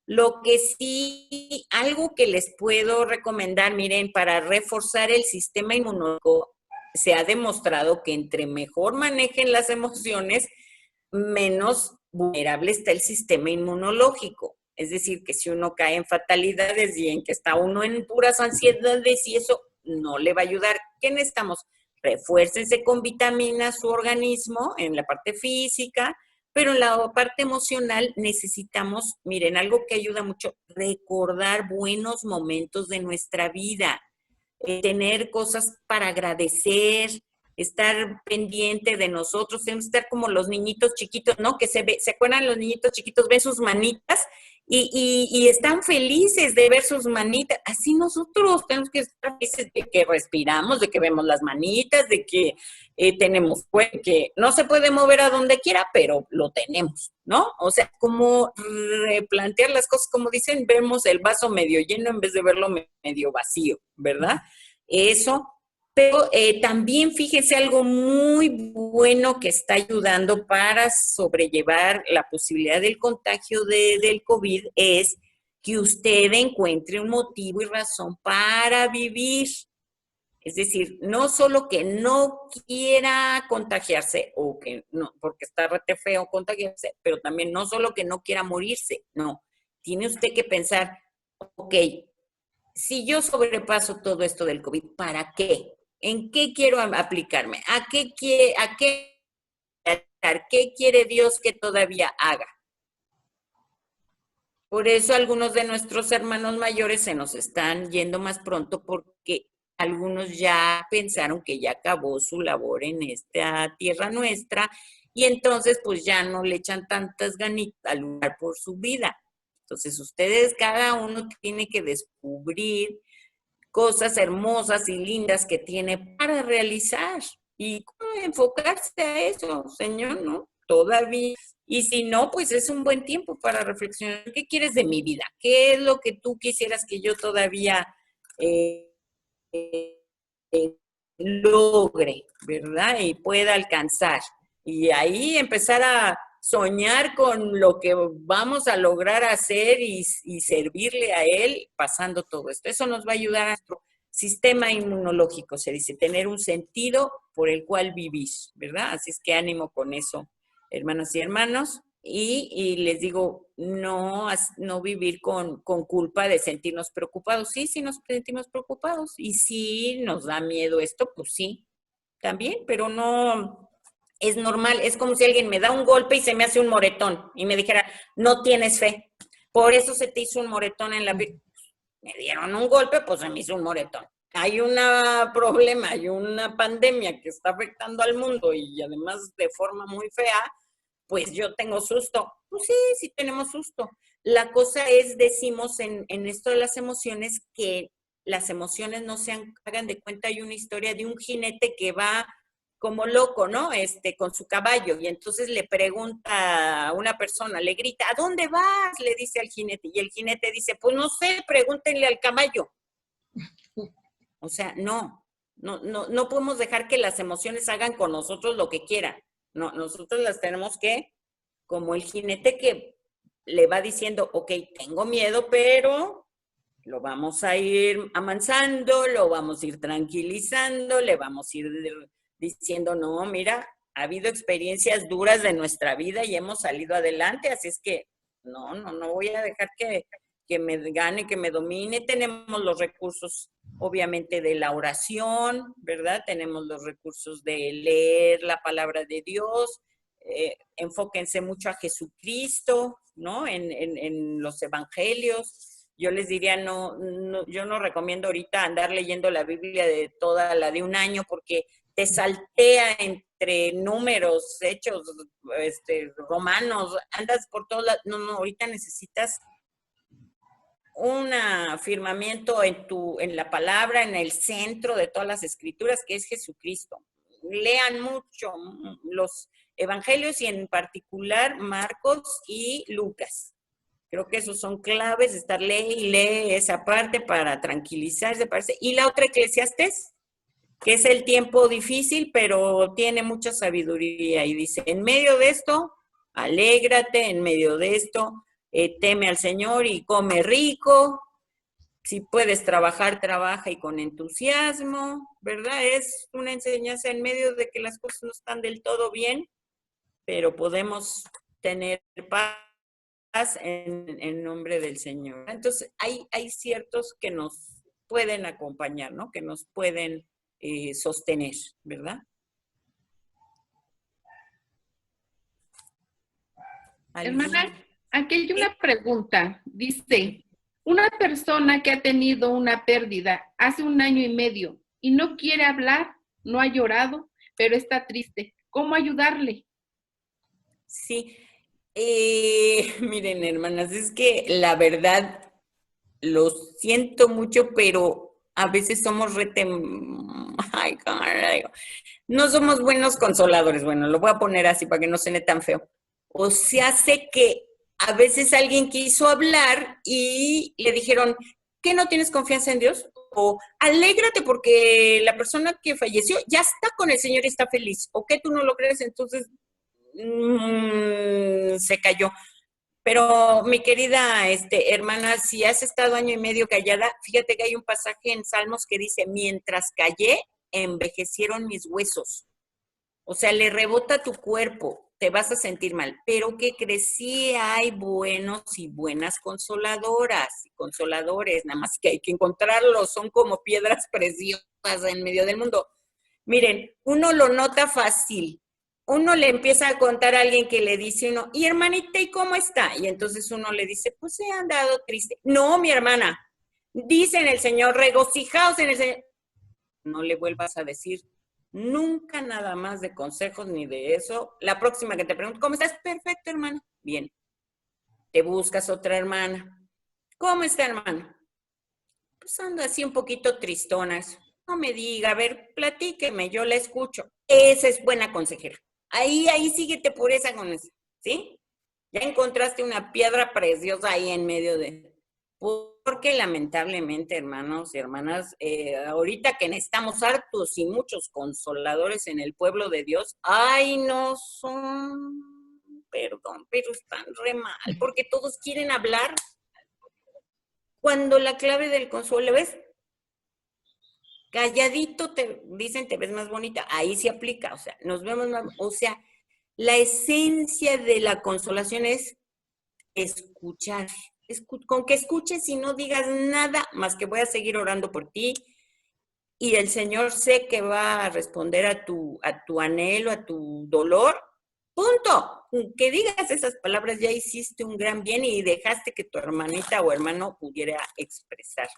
Lo que sí, algo que les puedo recomendar, miren, para reforzar el sistema inmunológico, se ha demostrado que entre mejor manejen las emociones, menos vulnerable está el sistema inmunológico. Es decir, que si uno cae en fatalidades y en que está uno en puras ansiedades y eso no le va a ayudar. ¿Qué necesitamos? Refuércense con vitaminas su organismo en la parte física, pero en la parte emocional necesitamos, miren, algo que ayuda mucho, recordar buenos momentos de nuestra vida, tener cosas para agradecer, estar pendiente de nosotros, tenemos que estar como los niñitos chiquitos, ¿no? Que se acuerdan los niñitos chiquitos, ven sus manitas y están felices de ver sus manitas. Así nosotros tenemos que estar felices de que respiramos, de que vemos las manitas, de que tenemos, que no se puede mover a donde quiera, pero lo tenemos, ¿no? O sea, como replantear las cosas, como dicen, vemos el vaso medio lleno en vez de verlo medio vacío, ¿verdad? Eso. Pero también fíjese algo muy bueno que está ayudando para sobrellevar la posibilidad del contagio del COVID es que usted encuentre un motivo y razón para vivir. Es decir, no solo que no quiera contagiarse o que no, porque está rete feo contagiarse, pero también no solo que no quiera morirse, no. Tiene usted que pensar, ok, si yo sobrepaso todo esto del COVID, ¿para qué? ¿En qué quiero aplicarme? ¿Qué quiere Dios que todavía haga? Por eso algunos de nuestros hermanos mayores se nos están yendo más pronto porque algunos ya pensaron que ya acabó su labor en esta tierra nuestra y entonces pues ya no le echan tantas ganitas al lugar por su vida. Entonces ustedes, cada uno tiene que descubrir cosas hermosas y lindas que tiene para realizar y enfocarse a eso, Señor, ¿no? Todavía. Y si no, pues es un buen tiempo para reflexionar. ¿Qué quieres de mi vida? ¿Qué es lo que tú quisieras que yo todavía logre, ¿verdad? Y pueda alcanzar. Y ahí empezar a soñar con lo que vamos a lograr hacer y servirle a él pasando todo esto. Eso nos va a ayudar a nuestro sistema inmunológico, se dice, tener un sentido por el cual vivir, ¿verdad? Así es que ánimo con eso, hermanas y hermanos. Y les digo, no vivir con culpa de sentirnos preocupados. Sí nos sentimos preocupados. Y si nos da miedo esto, pues sí, también, pero no es normal. Es como si alguien me da un golpe y se me hace un moretón y me dijera, no tienes fe. Por eso se te hizo un moretón en la vida. Me dieron un golpe, pues se me hizo un moretón. Hay un problema, hay una pandemia que está afectando al mundo y además de forma muy fea, pues yo tengo susto. Pues sí tenemos susto. La cosa es, decimos en esto de las emociones, que las emociones no se hagan de cuenta. Hay una historia de un jinete que va como loco, ¿no? Con su caballo, y entonces le pregunta a una persona, le grita, ¿a dónde vas? Le dice al jinete, y el jinete dice, pues no sé, pregúntenle al caballo. O sea, no podemos dejar que las emociones hagan con nosotros lo que quieran. No, nosotros las tenemos que, como el jinete que le va diciendo, ok, tengo miedo, pero lo vamos a ir amansando, lo vamos a ir tranquilizando, le vamos a ir diciendo, no, mira, ha habido experiencias duras de nuestra vida y hemos salido adelante, así es que no voy a dejar que me gane, que me domine. Tenemos los recursos, obviamente, de la oración, ¿verdad? Tenemos los recursos de leer la palabra de Dios. Enfóquense mucho a Jesucristo, ¿no? En los evangelios. Yo les diría, yo no recomiendo ahorita andar leyendo la Biblia de toda la de un año, porque te saltea entre números, hechos, romanos, andas por todos lados. No, ahorita necesitas un afirmamiento en la palabra, en el centro de todas las escrituras, que es Jesucristo. Lean mucho los evangelios y en particular Marcos y Lucas. Creo que esos son claves, estar lee esa parte para tranquilizarse, parece. Y la otra, Eclesiastés, que es el tiempo difícil, pero tiene mucha sabiduría. Y dice, en medio de esto, alégrate, en medio de esto, teme al Señor y come rico. Si puedes trabajar, trabaja y con entusiasmo, ¿verdad? Es una enseñanza en medio de que las cosas no están del todo bien, pero podemos tener paz en nombre del Señor. Entonces, hay ciertos que nos pueden acompañar, ¿no? Que nos pueden sostener, ¿verdad? Hermana, aquí hay una pregunta. Dice, una persona que ha tenido una pérdida hace 1 año y medio y no quiere hablar, no ha llorado, pero está triste. ¿Cómo ayudarle? Sí. Miren, hermanas, es que la verdad lo siento mucho, pero a veces somos ay, caray, no somos buenos consoladores. Bueno, lo voy a poner así para que no suene tan feo. O se hace que a veces alguien quiso hablar y le dijeron, ¿qué, no tienes confianza en Dios? O alégrate porque la persona que falleció ya está con el Señor y está feliz. ¿O qué, tú no lo crees? Entonces se cayó. Pero mi querida hermana, si has estado 1 año y medio callada, fíjate que hay un pasaje en Salmos que dice, mientras callé, envejecieron mis huesos. O sea, le rebota a tu cuerpo, te vas a sentir mal. Pero ¿qué crees? Sí hay buenos y buenas consoladoras y consoladores, nada más que hay que encontrarlos, son como piedras preciosas en medio del mundo. Miren, uno lo nota fácil. Uno le empieza a contar a alguien que le dice uno, y hermanita, ¿y cómo está? Y entonces uno le dice, pues he andado triste. No, mi hermana, dice en el Señor, regocijaos en el Señor. No le vuelvas a decir nunca nada más de consejos ni de eso. La próxima que te pregunte, ¿cómo estás? Perfecto, hermana. Bien. Te buscas otra hermana. ¿Cómo está, hermana? Pues ando así un poquito tristonas. No me diga, a ver, platíqueme, yo la escucho. Esa es buena consejera. Ahí síguete por esa con esa, ¿sí? Ya encontraste una piedra preciosa ahí en medio de... Porque lamentablemente, hermanos y hermanas, ahorita que necesitamos hartos y muchos consoladores en el pueblo de Dios, ay, no son, perdón, pero están re mal, porque todos quieren hablar cuando la clave del consuelo, ¿ves? Calladito te dicen, te ves más bonita, ahí se aplica, o sea, nos vemos más, o sea, la esencia de la consolación es escuchar. Con que escuches y no digas nada más que voy a seguir orando por ti y el Señor sé que va a responder a tu anhelo, a tu dolor. Punto. Que digas esas palabras, ya hiciste un gran bien y dejaste que tu hermanita o hermano pudiera expresar.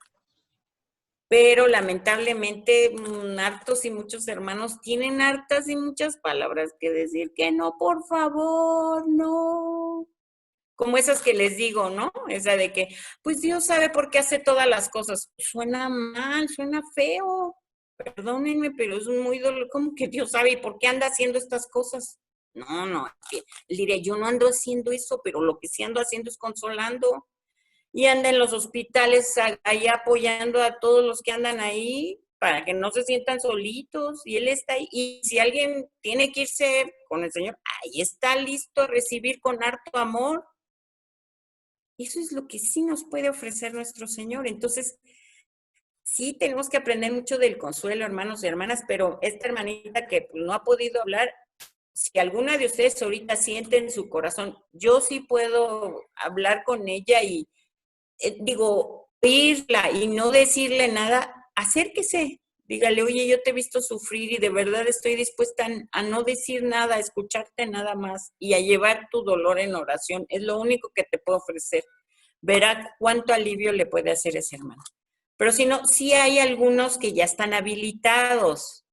Pero lamentablemente hartos y muchos hermanos tienen hartas y muchas palabras que decir que no, por favor, no. Como esas que les digo, ¿no? Esa de que, pues Dios sabe por qué hace todas las cosas. Suena mal, suena feo. Perdónenme, pero es muy doloroso. ¿Cómo que Dios sabe y por qué anda haciendo estas cosas? No, le diré, yo no ando haciendo eso, pero lo que sí ando haciendo es consolando. Y anda en los hospitales ahí apoyando a todos los que andan ahí para que no se sientan solitos. Y Él está ahí. Y si alguien tiene que irse con el Señor, ahí está listo a recibir con harto amor. Eso es lo que sí nos puede ofrecer nuestro Señor. Entonces, sí tenemos que aprender mucho del consuelo, hermanos y hermanas, pero esta hermanita que no ha podido hablar, si alguna de ustedes ahorita siente en su corazón, yo sí puedo hablar con ella y, oírla y no decirle nada, acérquese. Dígale, oye, yo te he visto sufrir y de verdad estoy dispuesta a no decir nada, a escucharte nada más y a llevar tu dolor en oración. Es lo único que te puedo ofrecer. Verá cuánto alivio le puede hacer ese hermano. Pero si no, sí hay algunos que ya están habilitados.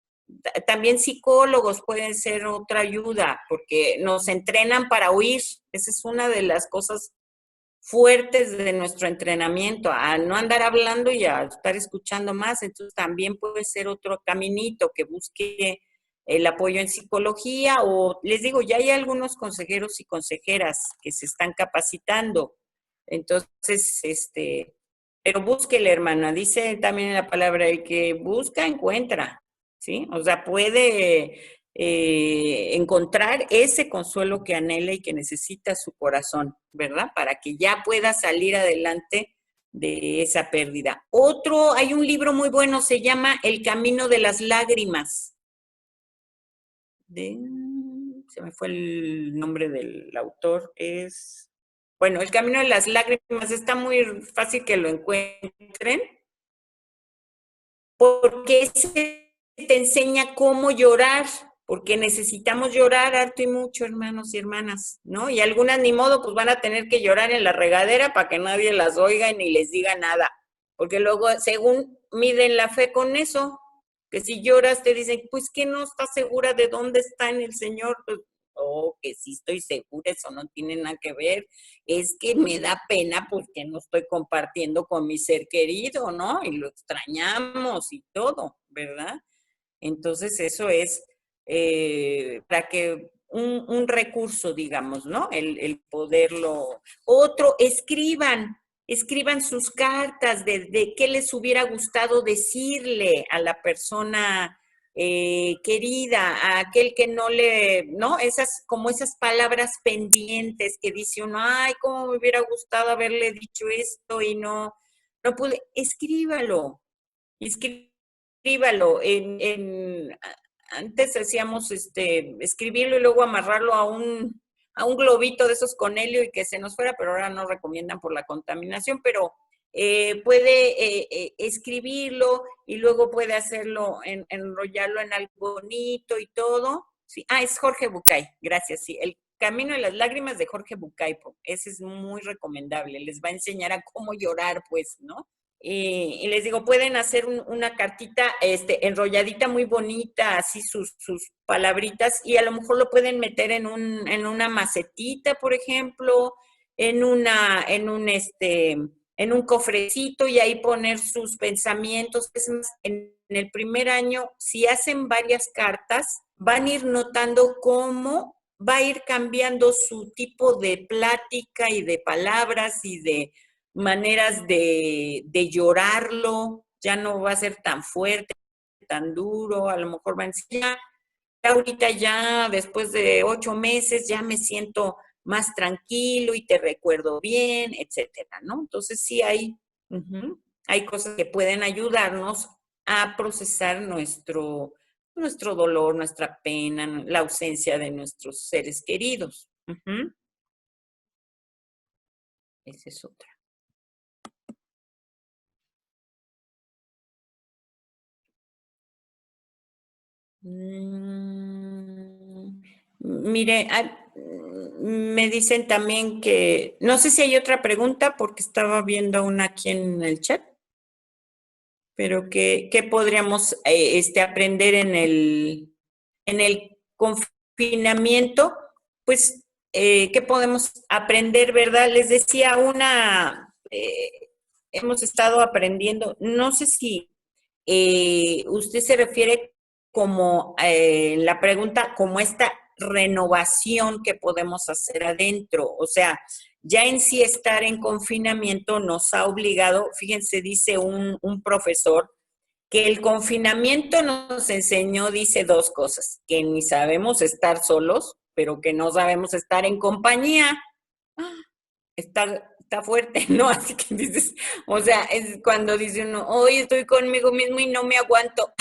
También psicólogos pueden ser otra ayuda porque nos entrenan para oír. Esa es una de las cosas fuertes de nuestro entrenamiento, a no andar hablando y a estar escuchando más. Entonces también puede ser otro caminito que busque el apoyo en psicología o les digo, ya hay algunos consejeros y consejeras que se están capacitando. Entonces, pero búsquele, hermana, dice también en la palabra, el que busca, encuentra, ¿sí? O sea, puede encontrar ese consuelo que anhela y que necesita su corazón, ¿verdad? Para que ya pueda salir adelante de esa pérdida. Hay un libro muy bueno, se llama El Camino de las Lágrimas. Se me fue el nombre del autor, bueno, El Camino de las Lágrimas, está muy fácil que lo encuentren, porque te enseña cómo llorar, porque necesitamos llorar harto y mucho, hermanos y hermanas, ¿no? Y algunas ni modo, pues van a tener que llorar en la regadera para que nadie las oiga y ni les diga nada, porque luego, según miden la fe con eso, que si lloras te dicen, pues que no estás segura de dónde está en el Señor, pues, que sí estoy segura, eso no tiene nada que ver, es que me da pena porque no estoy compartiendo con mi ser querido, ¿no? Y lo extrañamos y todo, ¿verdad? Entonces eso es para que un recurso, digamos, ¿no? El poderlo. Otro, escriban sus cartas de qué les hubiera gustado decirle a la persona querida, a aquel que no ¿no? Como esas palabras pendientes que dice uno, ay, cómo me hubiera gustado haberle dicho esto y no pude. Escríbalo. Antes hacíamos escribirlo y luego amarrarlo a un globito de esos con helio y que se nos fuera, pero ahora no recomiendan por la contaminación, pero puede escribirlo y luego puede hacerlo, enrollarlo en algo bonito y todo. Sí. Es Jorge Bucay, gracias, sí. El Camino de las Lágrimas de Jorge Bucay, ese es muy recomendable, les va a enseñar a cómo llorar, pues, ¿no? Y les digo, pueden hacer una cartita enrolladita muy bonita, así sus palabritas, y a lo mejor lo pueden meter en una macetita, por ejemplo, en un cofrecito y ahí poner sus pensamientos. Es más, en el primer año, si hacen varias cartas, van a ir notando cómo va a ir cambiando su tipo de plática y de palabras y de maneras de llorarlo, ya no va a ser tan fuerte, tan duro, a lo mejor va a decir, ya ahorita ya después de 8 meses ya me siento más tranquilo y te recuerdo bien, etcétera, ¿no? Entonces sí hay cosas que pueden ayudarnos a procesar nuestro dolor, nuestra pena, la ausencia de nuestros seres queridos. Esa es otra. Mire, me dicen también que, no sé si hay otra pregunta porque estaba viendo una aquí en el chat, pero ¿qué podríamos aprender en el confinamiento? Pues, ¿qué podemos aprender, verdad? Les decía hemos estado aprendiendo, no sé si usted se refiere como la pregunta, como esta renovación que podemos hacer adentro. O sea, ya en sí estar en confinamiento nos ha obligado, fíjense, dice un profesor, que el confinamiento nos enseñó, dice 2 cosas, que ni sabemos estar solos, pero que no sabemos estar en compañía. Está fuerte, ¿no? Así que dices, o sea, es cuando dice uno, hoy estoy conmigo mismo y no me aguanto.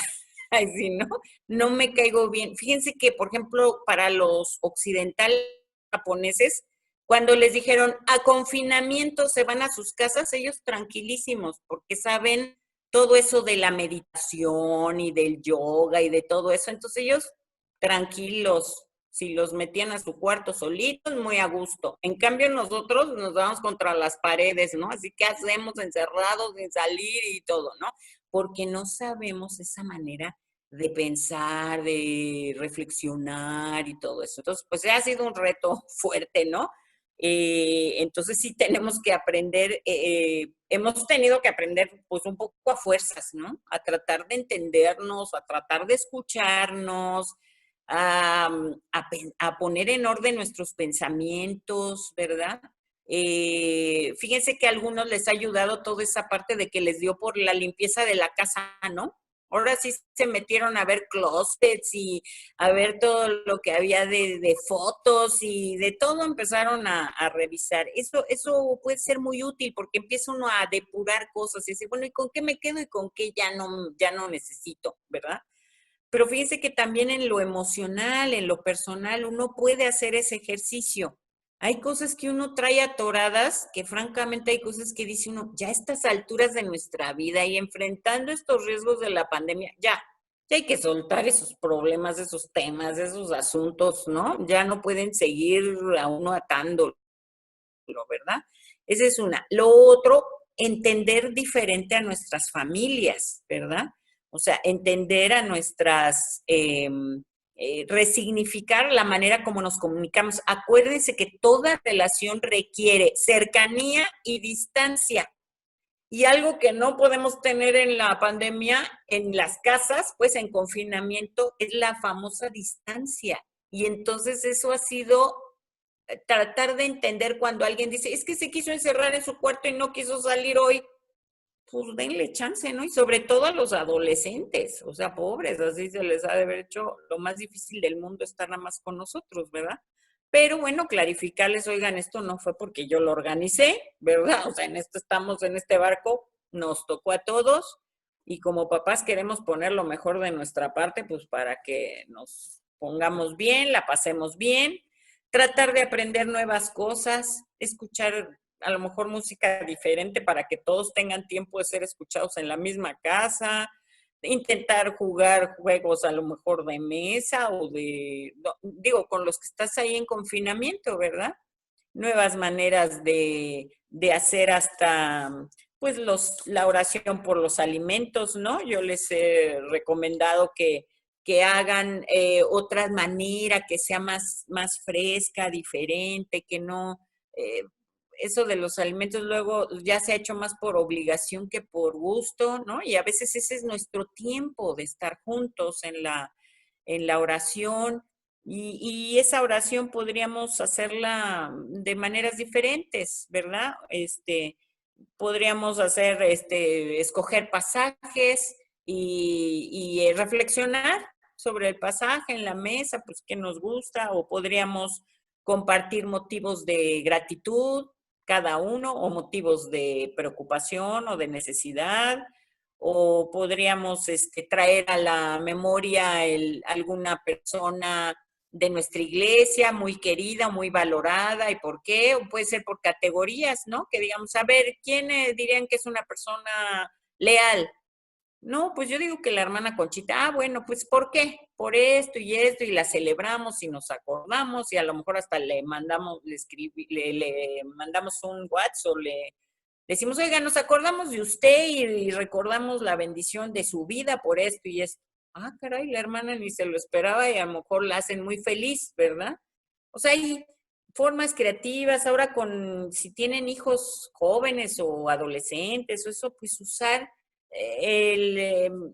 Así, ¿no? No me caigo bien. Fíjense que, por ejemplo, para los occidentales japoneses, cuando les dijeron a confinamiento se van a sus casas, ellos tranquilísimos, porque saben todo eso de la meditación y del yoga y de todo eso. Entonces ellos tranquilos, si los metían a su cuarto solitos, muy a gusto. En cambio, nosotros nos vamos contra las paredes, ¿no? Así que hacemos encerrados sin salir y todo, ¿no? Porque no sabemos esa manera de pensar, de reflexionar y todo eso. Entonces, pues ha sido un reto fuerte, ¿no? Entonces sí tenemos que aprender, hemos tenido que aprender pues un poco a fuerzas, ¿no? A tratar de entendernos, a tratar de escucharnos, a poner en orden nuestros pensamientos, ¿verdad? Fíjense que a algunos les ha ayudado toda esa parte de que les dio por la limpieza de la casa, ¿no? Ahora sí se metieron a ver closets y a ver todo lo que había de fotos y de todo empezaron a revisar. Eso puede ser muy útil porque empieza uno a depurar cosas y decir, bueno, ¿y con qué me quedo y con qué ya no necesito, ¿verdad? Pero fíjense que también en lo emocional, en lo personal, uno puede hacer ese ejercicio. Hay cosas que uno trae atoradas, que francamente hay cosas que dice uno, ya a estas alturas de nuestra vida y enfrentando estos riesgos de la pandemia, ya hay que soltar esos problemas, esos temas, esos asuntos, ¿no? Ya no pueden seguir a uno atándolo, ¿verdad? Esa es una. Lo otro, entender diferente a nuestras familias, ¿verdad? O sea, entender a nuestras, resignificar la manera como nos comunicamos. Acuérdense que toda relación requiere cercanía y distancia. Y algo que no podemos tener en la pandemia, en las casas, pues en confinamiento, es la famosa distancia. Y entonces eso ha sido tratar de entender cuando alguien dice, es que se quiso encerrar en su cuarto y no quiso salir hoy, pues denle chance, ¿no? Y sobre todo a los adolescentes, o sea, pobres, así se les ha de haber hecho lo más difícil del mundo estar nada más con nosotros, ¿verdad? Pero bueno, clarificarles, oigan, esto no fue porque yo lo organicé, ¿verdad? O sea, en esto estamos, en este barco, nos tocó a todos y como papás queremos poner lo mejor de nuestra parte, pues para que nos pongamos bien, la pasemos bien, tratar de aprender nuevas cosas, escuchar a lo mejor música diferente para que todos tengan tiempo de ser escuchados en la misma casa, intentar jugar juegos a lo mejor de mesa o digo, con los que estás ahí en confinamiento, ¿verdad? Nuevas maneras de hacer hasta, pues, la oración por los alimentos, ¿no? Yo les he recomendado que hagan otra manera, que sea más fresca, diferente, que no, eso de los alimentos luego ya se ha hecho más por obligación que por gusto, ¿no? Y a veces ese es nuestro tiempo de estar juntos en la oración y esa oración podríamos hacerla de maneras diferentes, ¿verdad? podríamos hacer, escoger pasajes y reflexionar sobre el pasaje en la mesa, pues qué nos gusta, o podríamos compartir motivos de gratitud cada uno, o motivos de preocupación o de necesidad, o podríamos traer a la memoria alguna persona de nuestra iglesia, muy querida, muy valorada, y por qué, o puede ser por categorías, ¿no? Que digamos, a ver, ¿quién dirían que es una persona leal? No, pues yo digo que la hermana Conchita, bueno, pues ¿por qué? Por esto, y la celebramos y nos acordamos, y a lo mejor hasta le mandamos, le mandamos un WhatsApp, o le decimos, oiga, nos acordamos de usted y recordamos la bendición de su vida por esto y esto. Ah, caray, la hermana ni se lo esperaba y a lo mejor la hacen muy feliz, ¿verdad? O sea, hay formas creativas. Ahora si tienen hijos jóvenes o adolescentes o eso, pues usar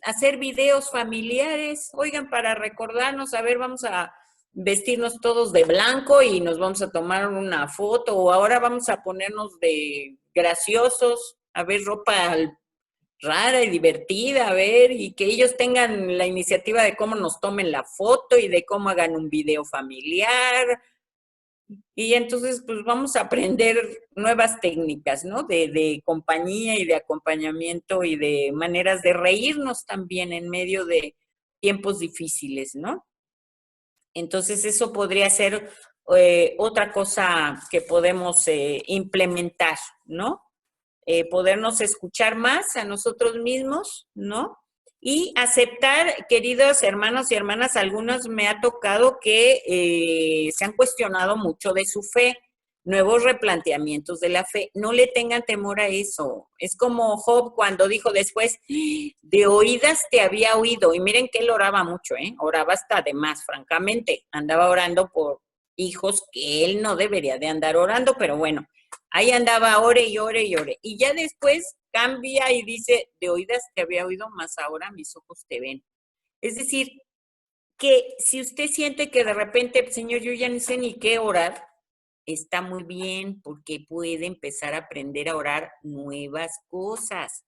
hacer videos familiares, oigan, para recordarnos, a ver, vamos a vestirnos todos de blanco y nos vamos a tomar una foto, o ahora vamos a ponernos de graciosos, a ver, ropa rara y divertida, a ver, y que ellos tengan la iniciativa de cómo nos tomen la foto y de cómo hagan un video familiar. Y entonces, pues vamos a aprender nuevas técnicas, ¿no? De compañía y de acompañamiento y de maneras de reírnos también en medio de tiempos difíciles, ¿no? Entonces, eso podría ser otra cosa que podemos implementar, ¿no? Podernos escuchar más a nosotros mismos, ¿no? Y aceptar, queridos hermanos y hermanas, algunos me ha tocado que se han cuestionado mucho de su fe, nuevos replanteamientos de la fe. No le tengan temor a eso. Es como Job cuando dijo después, de oídas te había oído. Y miren que él oraba mucho, ¿eh? Oraba hasta de más, francamente. Andaba orando por hijos que él no debería de andar orando, pero bueno, ahí andaba, ore y ore y ore. Y ya después cambia y dice, de oídas te había oído, más ahora mis ojos te ven. Es decir, que si usted siente que de repente, Señor, yo ya no sé ni qué orar, está muy bien, porque puede empezar a aprender a orar nuevas cosas.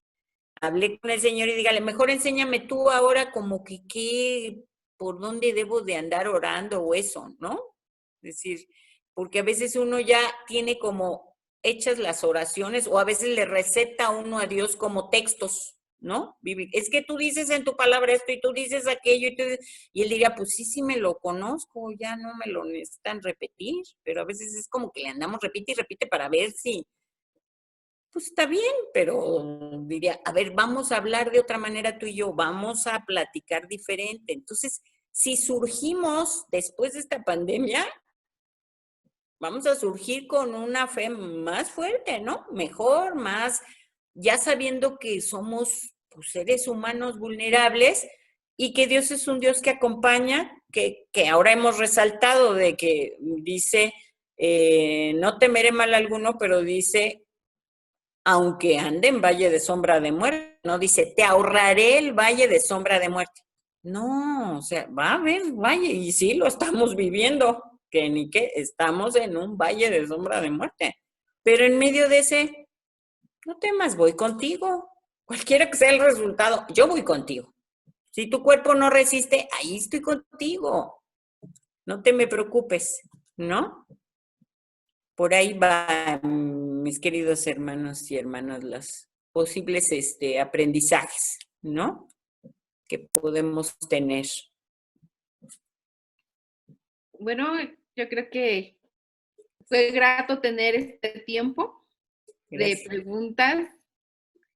Hable con el Señor y dígale, mejor enséñame tú ahora como que qué, por dónde debo de andar orando o eso, ¿no? Es decir, porque a veces uno ya tiene como hechas las oraciones, o a veces le receta uno a Dios como textos, ¿no? Es que tú dices en tu palabra esto y tú dices aquello, y él diría, pues sí, sí me lo conozco, ya no me lo necesitan repetir, pero a veces es como que le andamos repite y repite para ver si, pues está bien, pero diría, a ver, vamos a hablar de otra manera tú y yo, vamos a platicar diferente. Entonces, si surgimos después de esta pandemia, vamos a surgir con una fe más fuerte, ¿no? Mejor, más, ya sabiendo que somos pues, seres humanos vulnerables y que Dios es un Dios que acompaña, que ahora hemos resaltado de que dice, no temeré mal alguno, pero dice, aunque ande en valle de sombra de muerte, no dice, te ahorraré el valle de sombra de muerte. No, o sea, va a haber valle, y sí lo estamos viviendo, que ni que estamos en un valle de sombra de muerte. Pero en medio de ese, no temas, voy contigo. Cualquiera que sea el resultado, yo voy contigo. Si tu cuerpo no resiste, ahí estoy contigo. No te me preocupes, ¿no? Por ahí va, mis queridos hermanos y hermanas, los posibles aprendizajes, ¿no? Que podemos tener. Bueno, yo creo que fue grato tener este tiempo de preguntas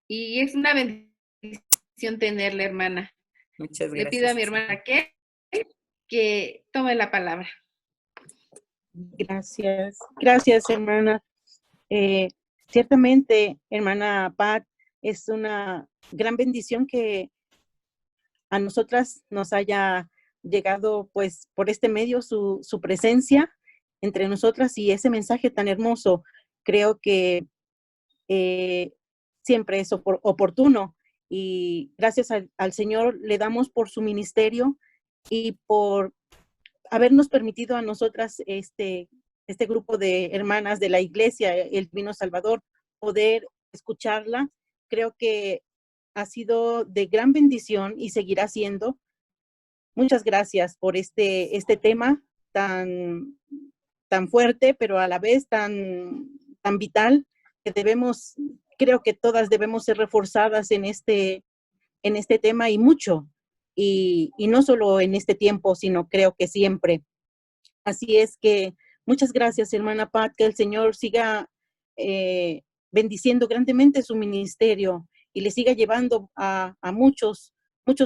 y es una bendición tenerla, hermana. Muchas gracias. Le pido a mi hermana que tome la palabra. Gracias, gracias, hermana. Ciertamente, hermana Pat, es una gran bendición que a nosotras nos haya llegado, pues, por este medio su presencia entre nosotras y ese mensaje tan hermoso. Creo que siempre es oportuno y gracias al Señor le damos por su ministerio y por habernos permitido a nosotras este grupo de hermanas de la iglesia, el Divino Salvador, poder escucharla. Creo que ha sido de gran bendición y seguirá siendo. Muchas gracias por este tema tan fuerte, pero a la vez tan vital, que creo que todas debemos ser reforzadas en este tema y mucho, y no solo en este tiempo, sino creo que siempre. Así es que muchas gracias, hermana Pat, que el Señor siga bendiciendo grandemente su ministerio y le siga llevando a muchos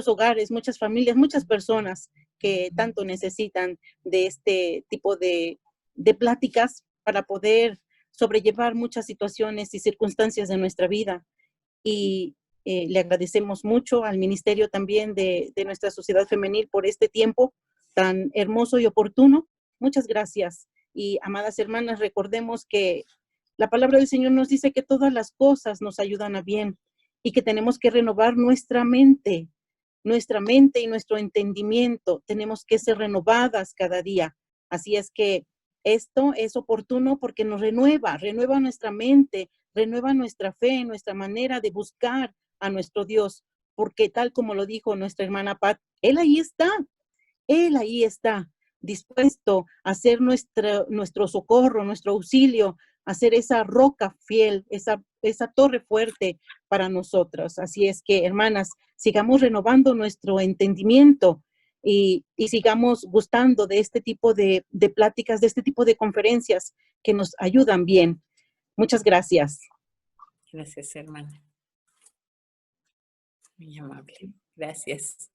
hogares, muchas familias, muchas personas que tanto necesitan de este tipo de pláticas para poder sobrellevar muchas situaciones y circunstancias de nuestra vida. Y le agradecemos mucho al ministerio también de nuestra sociedad femenil por este tiempo tan hermoso y oportuno. Muchas gracias. Y amadas hermanas, recordemos que la palabra del Señor nos dice que todas las cosas nos ayudan a bien y que tenemos que renovar nuestra mente y nuestro entendimiento. Tenemos que ser renovadas cada día. Así es que esto es oportuno porque nos renueva nuestra mente, renueva nuestra fe, nuestra manera de buscar a nuestro Dios, porque tal como lo dijo nuestra hermana Pat, Él ahí está, dispuesto a ser nuestro socorro, nuestro auxilio, a ser esa roca fiel, esa torre fuerte para nosotros. Así es que, hermanas, sigamos renovando nuestro entendimiento y sigamos gustando de este tipo de pláticas, de este tipo de conferencias que nos ayudan bien. Muchas gracias. Gracias, hermana. Muy amable. Gracias.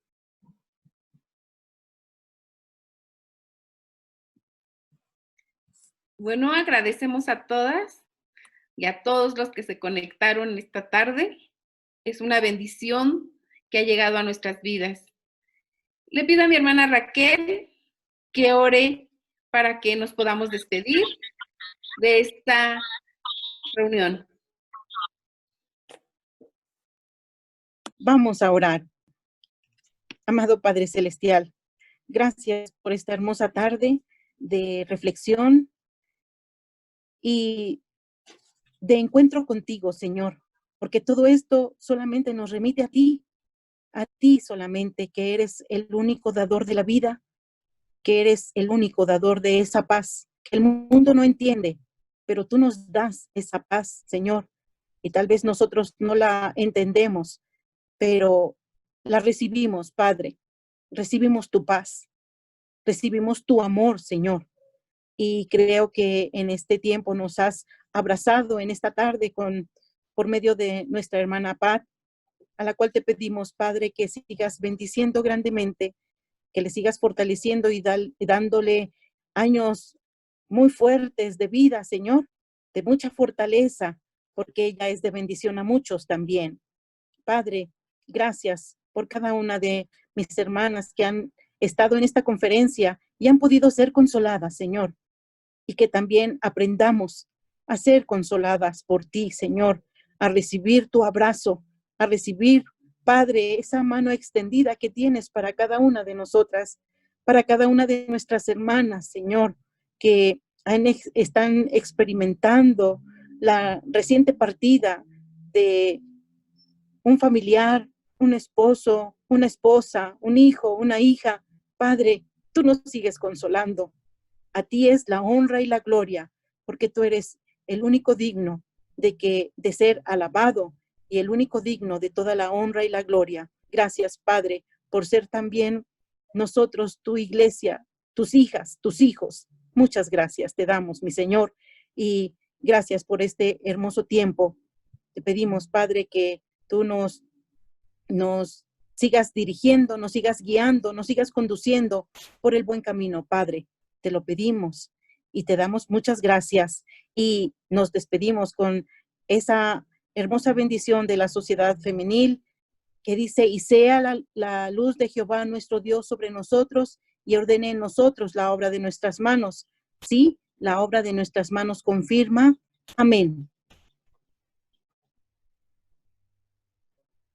Bueno, agradecemos a todas y a todos los que se conectaron esta tarde. Es una bendición que ha llegado a nuestras vidas. Le pido a mi hermana Raquel que ore para que nos podamos despedir de esta reunión. Vamos a orar. Amado Padre Celestial, gracias por esta hermosa tarde de reflexión y de encuentro contigo, Señor, porque todo esto solamente nos remite a ti solamente, que eres el único dador de la vida, que eres el único dador de esa paz que el mundo no entiende, pero tú nos das esa paz, Señor, y tal vez nosotros no la entendemos, pero la recibimos, Padre. Recibimos tu paz, recibimos tu amor, Señor. Y creo que en este tiempo nos has abrazado en esta tarde por medio de nuestra hermana Pat, a la cual te pedimos, Padre, que sigas bendiciendo grandemente, que le sigas fortaleciendo y dándole años muy fuertes de vida, Señor, de mucha fortaleza, porque ella es de bendición a muchos también. Padre, gracias por cada una de mis hermanas que han estado en esta conferencia y han podido ser consoladas, Señor, y que también aprendamos a ser consoladas por ti, Señor, a recibir tu abrazo, a recibir, Padre, esa mano extendida que tienes para cada una de nosotras, para cada una de nuestras hermanas, Señor, que están experimentando la reciente partida de un familiar, un esposo, una esposa, un hijo, una hija. Padre, tú nos sigues consolando. A ti es la honra y la gloria, porque tú eres el único digno de ser alabado y el único digno de toda la honra y la gloria. Gracias, Padre, por ser también nosotros, tu iglesia, tus hijas, tus hijos. Muchas gracias te damos, mi Señor, y gracias por este hermoso tiempo. Te pedimos, Padre, que tú nos sigas dirigiendo, nos sigas guiando, nos sigas conduciendo por el buen camino, Padre. Te lo pedimos y te damos muchas gracias y nos despedimos con esa hermosa bendición de la sociedad femenil que dice: y sea la luz de Jehová nuestro Dios sobre nosotros y ordene en nosotros la obra de nuestras manos. Sí, la obra de nuestras manos confirma. Amén.